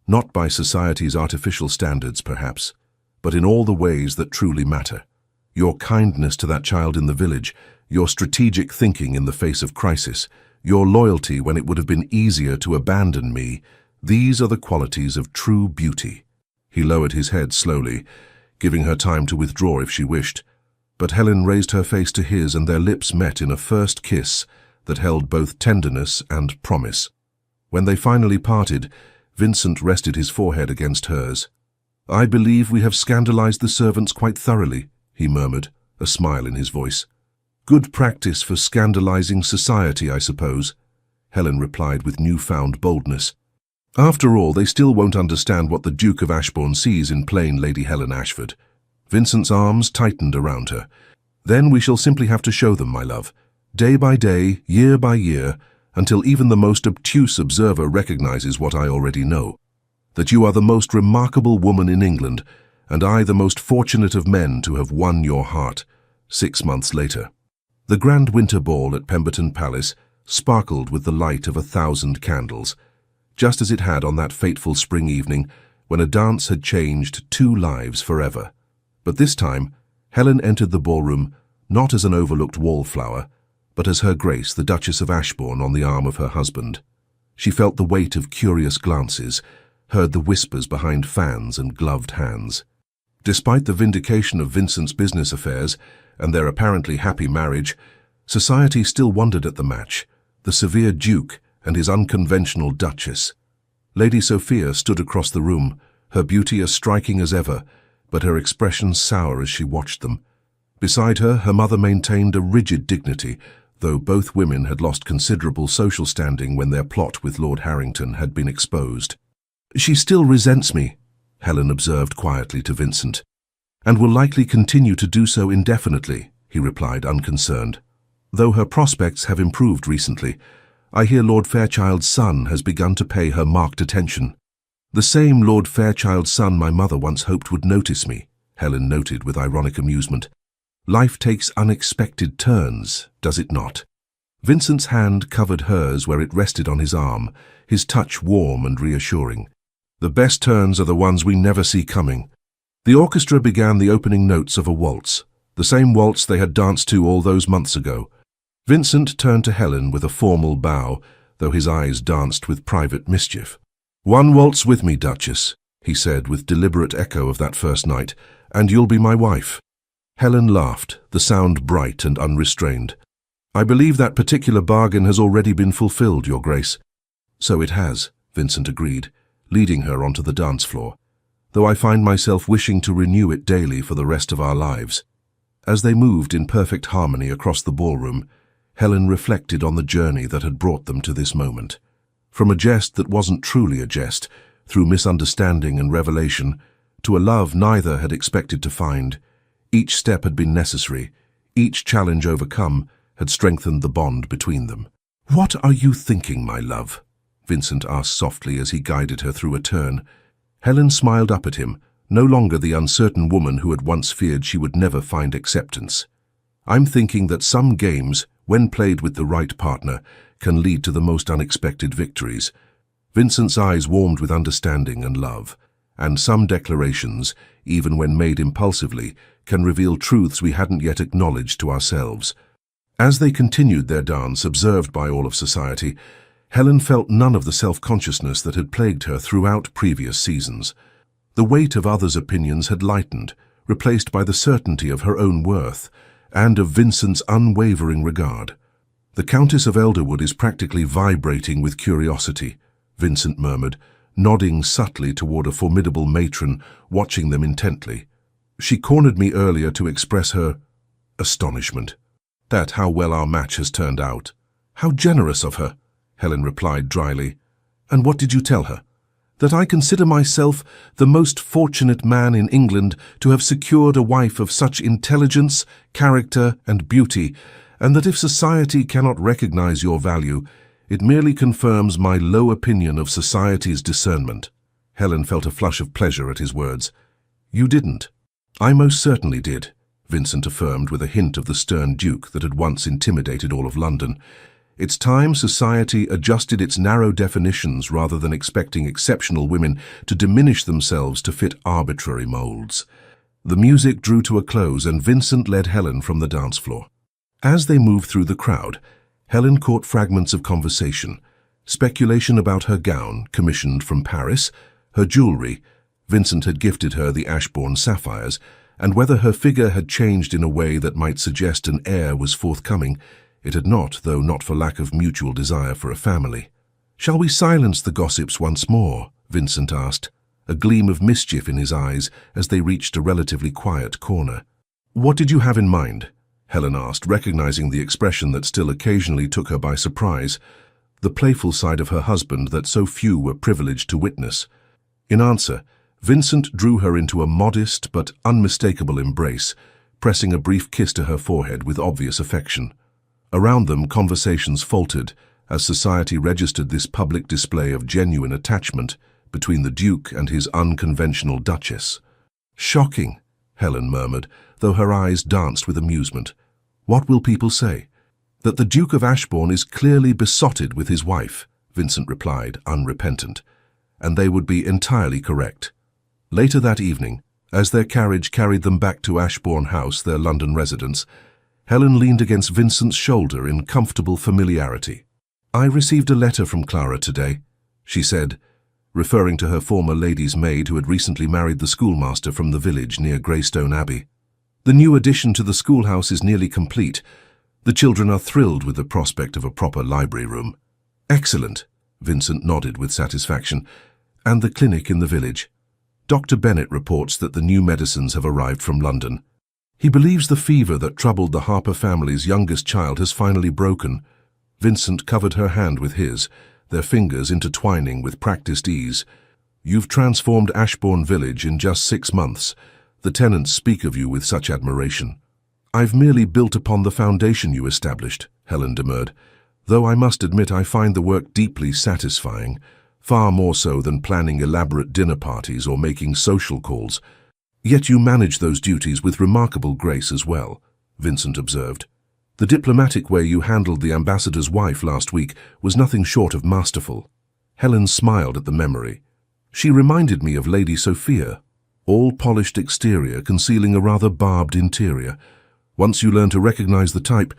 Not by society's artificial standards, perhaps, but in all the ways that truly matter. Your kindness to that child in the village, your strategic thinking in the face of crisis, your loyalty when it would have been easier to abandon me, these are the qualities of true beauty. He lowered his head slowly, giving her time to withdraw if she wished. But Helen raised her face to his, and their lips met in a first kiss that held both tenderness and promise. When they finally parted, Vincent rested his forehead against hers. "I believe we have scandalized the servants quite thoroughly," he murmured, a smile in his voice. "Good practice for scandalizing society, I suppose," Helen replied with newfound boldness. "After all, they still won't understand what the Duke of Ashbourne sees in plain Lady Helen Ashford." Vincent's arms tightened around her. "Then we shall simply have to show them, my love, day by day, year by year, until even the most obtuse observer recognizes what I already know, that you are the most remarkable woman in England, and I the most fortunate of men to have won your heart." 6 months later. The grand winter ball at Pemberton Palace sparkled with the light of 1,000 candles, just as it had on that fateful spring evening when a dance had changed 2 lives forever. But this time, Helen entered the ballroom not as an overlooked wallflower, but as Her Grace, the Duchess of Ashbourne, on the arm of her husband. She felt the weight of curious glances, heard the whispers behind fans and gloved hands. Despite the vindication of Vincent's business affairs and their apparently happy marriage, society still wondered at the match, the severe Duke and his unconventional Duchess. Lady Sophia stood across the room, her beauty as striking as ever, but her expression sour as she watched them. Beside her, her mother maintained a rigid dignity, though both women had lost considerable social standing when their plot with Lord Harrington had been exposed. "She still resents me," Helen observed quietly to Vincent. "And will likely continue to do so indefinitely," he replied, unconcerned. "Though her prospects have improved recently, I hear Lord Fairchild's son has begun to pay her marked attention." "The same Lord Fairchild's son my mother once hoped would notice me," Helen noted with ironic amusement. "Life takes unexpected turns, does it not?" Vincent's hand covered hers where it rested on his arm, his touch warm and reassuring. "The best turns are the ones we never see coming." The orchestra began the opening notes of a waltz, the same waltz they had danced to all those months ago. Vincent turned to Helen with a formal bow, though his eyes danced with private mischief. "One waltz with me, Duchess," he said with deliberate echo of that first night, "and you'll be my wife." Helen laughed, the sound bright and unrestrained. "I believe that particular bargain has already been fulfilled, Your Grace." "So it has," Vincent agreed, leading her onto the dance floor, "though I find myself wishing to renew it daily for the rest of our lives." As they moved in perfect harmony across the ballroom, Helen reflected on the journey that had brought them to this moment. From a jest that wasn't truly a jest, through misunderstanding and revelation, to a love neither had expected to find. Each step had been necessary, each challenge overcome had strengthened the bond between them. "What are you thinking, my love?" Vincent asked softly as he guided her through a turn. Helen smiled up at him, no longer the uncertain woman who had once feared she would never find acceptance. "I'm thinking that some games, when played with the right partner, can lead to the most unexpected victories." Vincent's eyes warmed with understanding and love, and some declarations, even when made impulsively, can reveal truths we hadn't yet acknowledged to ourselves. As they continued their dance, observed by all of society, Helen felt none of the self-consciousness that had plagued her throughout previous seasons. The weight of others' opinions had lightened, replaced by the certainty of her own worth, and of Vincent's unwavering regard. "The Countess of Elderwood is practically vibrating with curiosity," Vincent murmured, nodding subtly toward a formidable matron watching them intently. "She cornered me earlier to express her astonishment at how well our match has turned out." "How generous of her," Helen replied dryly. "And what did you tell her?" "That I consider myself the most fortunate man in England to have secured a wife of such intelligence, character, and beauty, and that if society cannot recognize your value, it merely confirms my low opinion of society's discernment." Helen felt a flush of pleasure at his words. "You didn't." "I most certainly did," Vincent affirmed with a hint of the stern Duke that had once intimidated all of London. It's time society adjusted its narrow definitions rather than expecting exceptional women to diminish themselves to fit arbitrary molds. The music drew to a close and Vincent led Helen from the dance floor. As they moved through the crowd, Helen caught fragments of conversation, speculation about her gown, commissioned from Paris, her jewelry — Vincent had gifted her the Ashbourne sapphires — and whether her figure had changed in a way that might suggest an heir was forthcoming, it had not, though not for lack of mutual desire for a family. "Shall we silence the gossips once more?" Vincent asked, a gleam of mischief in his eyes as they reached a relatively quiet corner. "What did you have in mind?" Helen asked, recognizing the expression that still occasionally took her by surprise, the playful side of her husband that so few were privileged to witness. In answer, Vincent drew her into a modest but unmistakable embrace, pressing a brief kiss to her forehead with obvious affection. Around them, conversations faltered as society registered this public display of genuine attachment between the Duke and his unconventional Duchess. "Shocking," Helen murmured, though her eyes danced with amusement. "What will people say?" "That the Duke of Ashbourne is clearly besotted with his wife," Vincent replied, unrepentant. "And they would be entirely correct." Later that evening, as their carriage carried them back to Ashbourne House, their London residence, Helen leaned against Vincent's shoulder in comfortable familiarity. "I received a letter from Clara today," she said, referring to her former lady's maid who had recently married the schoolmaster from the village near Greystone Abbey. "The new addition to the schoolhouse is nearly complete. The children are thrilled with the prospect of a proper library room." "Excellent," Vincent nodded with satisfaction. "And the clinic in the village?" "Dr. Bennett reports that the new medicines have arrived from London. He believes the fever that troubled the Harper family's youngest child has finally broken." Vincent covered her hand with his, their fingers intertwining with practiced ease. "You've transformed Ashbourne Village in just 6 months. The tenants speak of you with such admiration." "I've merely built upon the foundation you established," Helen demurred, "though I must admit I find the work deeply satisfying, far more so than planning elaborate dinner parties or making social calls." "Yet you manage those duties with remarkable grace as well," Vincent observed. "The diplomatic way you handled the ambassador's wife last week was nothing short of masterful." Helen smiled at the memory. "She reminded me of Lady Sophia, all polished exterior concealing a rather barbed interior. Once you learn to recognize the type,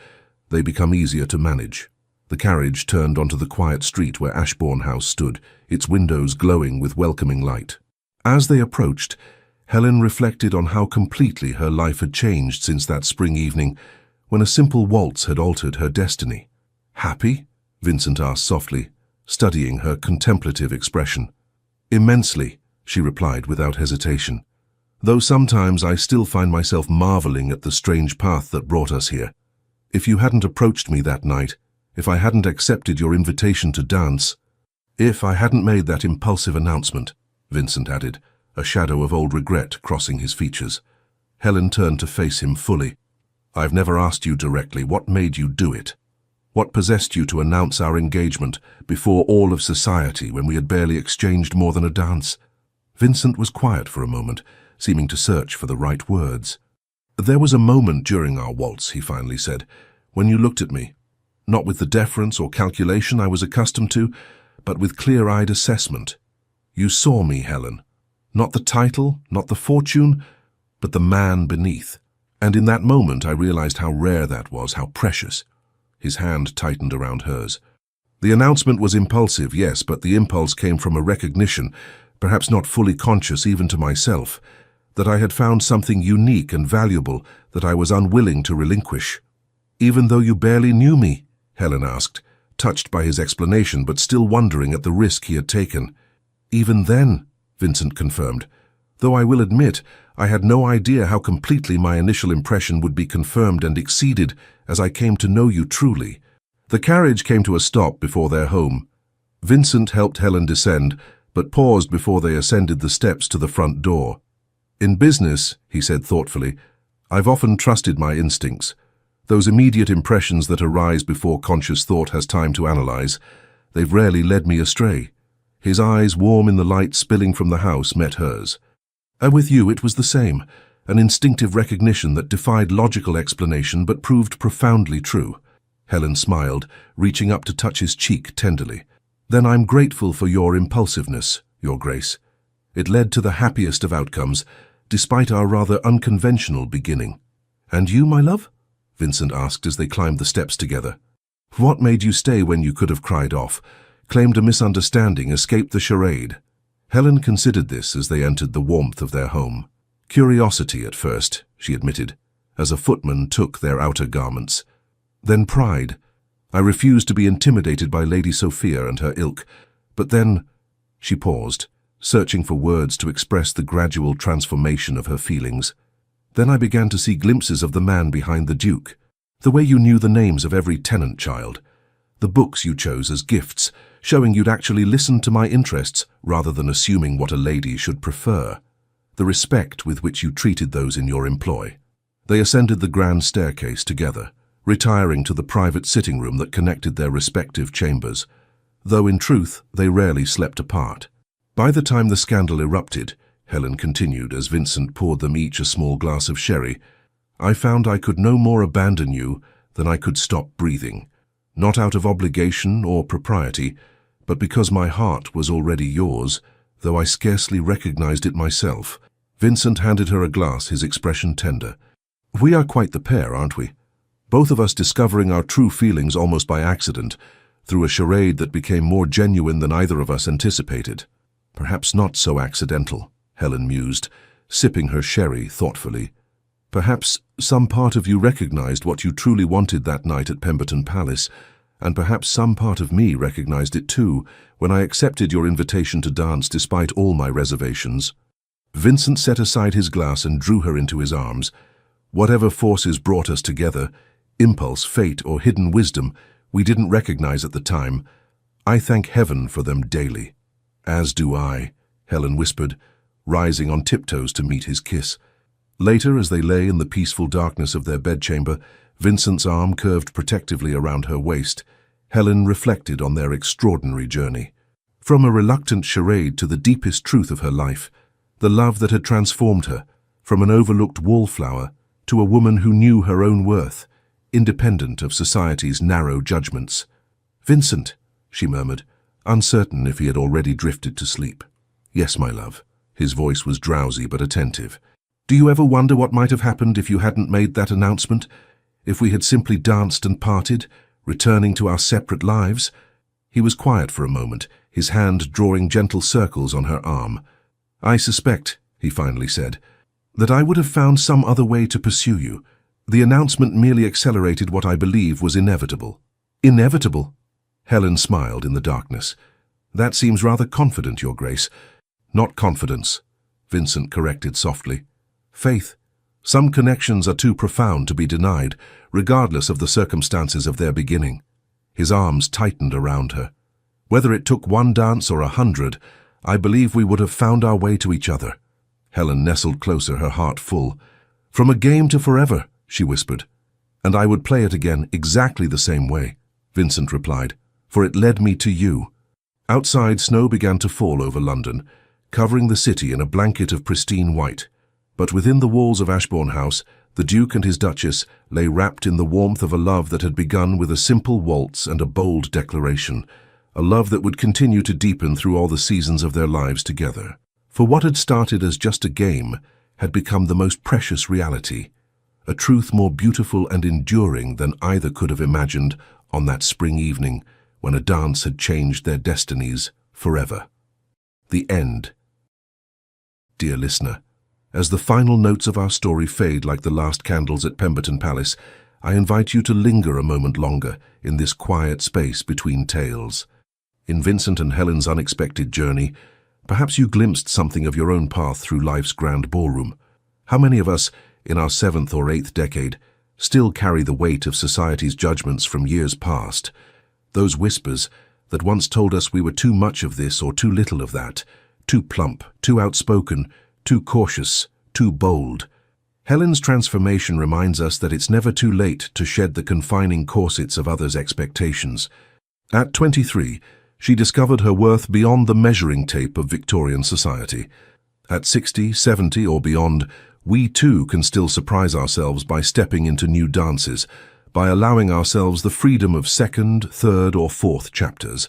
they become easier to manage." The carriage turned onto the quiet street where Ashbourne House stood, its windows glowing with welcoming light. As they approached, Helen reflected on how completely her life had changed since that spring evening, when a simple waltz had altered her destiny. "Happy?" Vincent asked softly, studying her contemplative expression. "Immensely," she replied without hesitation. "Though sometimes I still find myself marveling at the strange path that brought us here. If you hadn't approached me that night, if I hadn't accepted your invitation to dance, if I hadn't made that impulsive announcement," Vincent added, a shadow of old regret crossing his features. Helen turned to face him fully. "I've never asked you directly what made you do it. What possessed you to announce our engagement before all of society when we had barely exchanged more than a dance?" Vincent was quiet for a moment, seeming to search for the right words. "There was a moment during our waltz," he finally said, "when you looked at me, not with the deference or calculation I was accustomed to, but with clear-eyed assessment. You saw me, Helen. Not the title, not the fortune, but the man beneath. And in that moment I realized how rare that was, how precious." His hand tightened around hers. "The announcement was impulsive, yes, but the impulse came from a recognition, perhaps not fully conscious even to myself, that I had found something unique and valuable that I was unwilling to relinquish." "Even though you barely knew me?" Helen asked, touched by his explanation but still wondering at the risk he had taken. "Even then," Vincent confirmed, "though I will admit I had no idea how completely my initial impression would be confirmed and exceeded as I came to know you truly." The carriage came to a stop before their home. Vincent helped Helen descend, but paused before they ascended the steps to the front door. "In business," he said thoughtfully, "I've often trusted my instincts. Those immediate impressions that arise before conscious thought has time to analyze, they've rarely led me astray." His eyes, warm in the light spilling from the house, met hers. "With you it was the same, an instinctive recognition that defied logical explanation but proved profoundly true." Helen smiled, reaching up to touch his cheek tenderly. "Then I'm grateful for your impulsiveness, Your Grace. It led to the happiest of outcomes, despite our rather unconventional beginning." "And you, my love?" Vincent asked as they climbed the steps together. "What made you stay when you could have cried off, claimed a misunderstanding, escaped the charade?" Helen considered this as they entered the warmth of their home. Curiosity at first, she admitted, as a footman took their outer garments. Then pride. I refused to be intimidated by Lady Sophia and her ilk. But then, she paused, searching for words to express the gradual transformation of her feelings. Then I began to see glimpses of the man behind the Duke, the way you knew the names of every tenant child, the books you chose as gifts, showing you'd actually listened to my interests rather than assuming what a lady should prefer, the respect with which you treated those in your employ. They ascended the grand staircase together, retiring to the private sitting room that connected their respective chambers, though in truth they rarely slept apart. By the time the scandal erupted, Helen continued as Vincent poured them each a small glass of sherry, I found I could no more abandon you than I could stop breathing, not out of obligation or propriety, but because my heart was already yours, though I scarcely recognized it myself. Vincent handed her a glass, his expression tender. We are quite the pair, aren't we? Both of us discovering our true feelings almost by accident, through a charade that became more genuine than either of us anticipated. Perhaps not so accidental, Helen mused, sipping her sherry thoughtfully. Perhaps some part of you recognized what you truly wanted that night at Pemberton Palace, and perhaps some part of me recognized it too when I accepted your invitation to dance despite all my reservations. Vincent set aside his glass and drew her into his arms. Whatever forces brought us together, impulse, fate, or hidden wisdom, we didn't recognize at the time. I thank heaven for them daily. As do I, Helen whispered, rising on tiptoes to meet his kiss. Later, as they lay in the peaceful darkness of their bedchamber, Vincent's arm curved protectively around her waist. Helen reflected on their extraordinary journey. From a reluctant charade to the deepest truth of her life, the love that had transformed her, from an overlooked wallflower to a woman who knew her own worth, independent of society's narrow judgments. Vincent, she murmured, uncertain if he had already drifted to sleep. Yes, my love. His voice was drowsy but attentive. Do you ever wonder what might have happened if you hadn't made that announcement? If we had simply danced and parted, returning to our separate lives? He was quiet for a moment, his hand drawing gentle circles on her arm. I suspect, he finally said, that I would have found some other way to pursue you. The announcement merely accelerated what I believe was inevitable. Inevitable? Helen smiled in the darkness. That seems rather confident, Your Grace. Not confidence, Vincent corrected softly. Faith. Some connections are too profound to be denied, regardless of the circumstances of their beginning. His arms tightened around her. Whether it took one dance or 100, I believe we would have found our way to each other. Helen nestled closer, her heart full. From a game to forever, she whispered. And I would play it again exactly the same way, Vincent replied, for it led me to you. Outside, snow began to fall over London, covering the city in a blanket of pristine white. But within the walls of Ashbourne House, the Duke and his Duchess lay wrapped in the warmth of a love that had begun with a simple waltz and a bold declaration, a love that would continue to deepen through all the seasons of their lives together. For what had started as just a game had become the most precious reality, a truth more beautiful and enduring than either could have imagined on that spring evening when a dance had changed their destinies forever. The end. Dear listener, as the final notes of our story fade like the last candles at Pemberton Palace, I invite you to linger a moment longer in this quiet space between tales. In Vincent and Helen's unexpected journey, perhaps you glimpsed something of your own path through life's grand ballroom. How many of us, in our 7th or 8th decade, still carry the weight of society's judgments from years past? Those whispers that once told us we were too much of this or too little of that, too plump, too outspoken, too cautious, too bold. Helen's transformation reminds us that it's never too late to shed the confining corsets of others' expectations. At 23, she discovered her worth beyond the measuring tape of Victorian society. At 60, 70, or beyond, we too can still surprise ourselves by stepping into new dances, by allowing ourselves the freedom of 2nd, 3rd, or 4th chapters.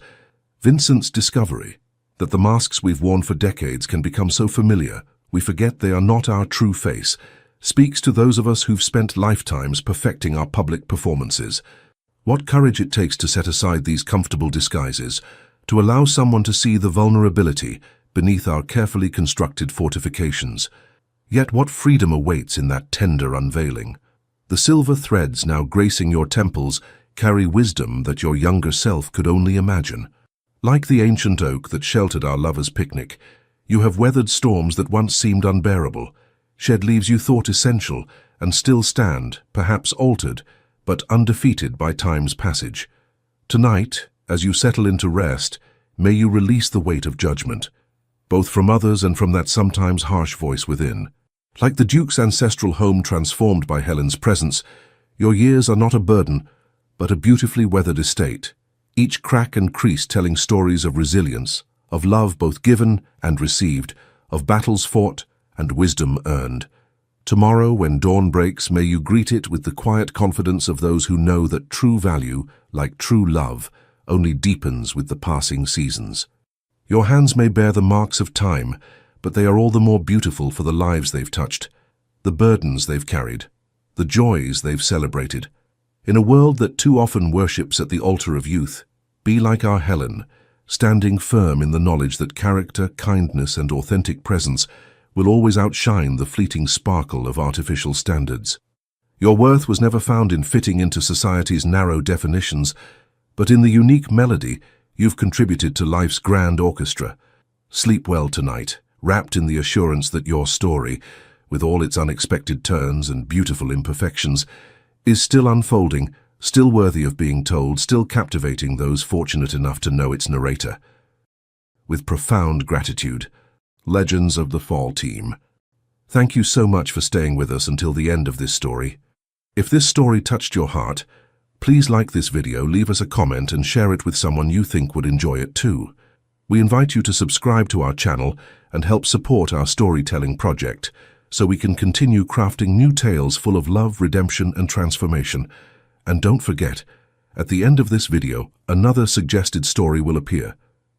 Vincent's discovery that the masks we've worn for decades can become so familiar we forget they are not our true face speaks to those of us who've spent lifetimes perfecting our public performances. What courage it takes to set aside these comfortable disguises, to allow someone to see the vulnerability beneath our carefully constructed fortifications. Yet what freedom awaits in that tender unveiling? The silver threads now gracing your temples carry wisdom that your younger self could only imagine. Like the ancient oak that sheltered our lovers' picnic, you have weathered storms that once seemed unbearable, shed leaves you thought essential, and still stand, perhaps altered, but undefeated by time's passage. Tonight, as you settle into rest, may you release the weight of judgment, both from others and from that sometimes harsh voice within. Like the Duke's ancestral home transformed by Helen's presence, your years are not a burden, but a beautifully weathered estate, each crack and crease telling stories of resilience, of love both given and received, of battles fought and wisdom earned. Tomorrow, when dawn breaks, may you greet it with the quiet confidence of those who know that true value, like true love, only deepens with the passing seasons. Your hands may bear the marks of time, but they are all the more beautiful for the lives they've touched, the burdens they've carried, the joys they've celebrated. In a world that too often worships at the altar of youth, be like our Helen, standing firm in the knowledge that character, kindness, and authentic presence will always outshine the fleeting sparkle of artificial standards. Your worth was never found in fitting into society's narrow definitions, but in the unique melody you've contributed to life's grand orchestra. Sleep well tonight, wrapped in the assurance that your story, with all its unexpected turns and beautiful imperfections, is still unfolding, still worthy of being told, still captivating those fortunate enough to know its narrator. With profound gratitude, Legends of the Fall team. Thank you so much for staying with us until the end of this story. If this story touched your heart, please like this video, leave us a comment, and share it with someone you think would enjoy it too. We invite you to subscribe to our channel and help support our storytelling project, so we can continue crafting new tales full of love, redemption, and transformation. And don't forget, at the end of this video, another suggested story will appear.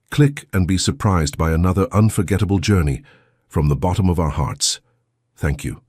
Click and be surprised by another unforgettable journey from the bottom of our hearts. Thank you.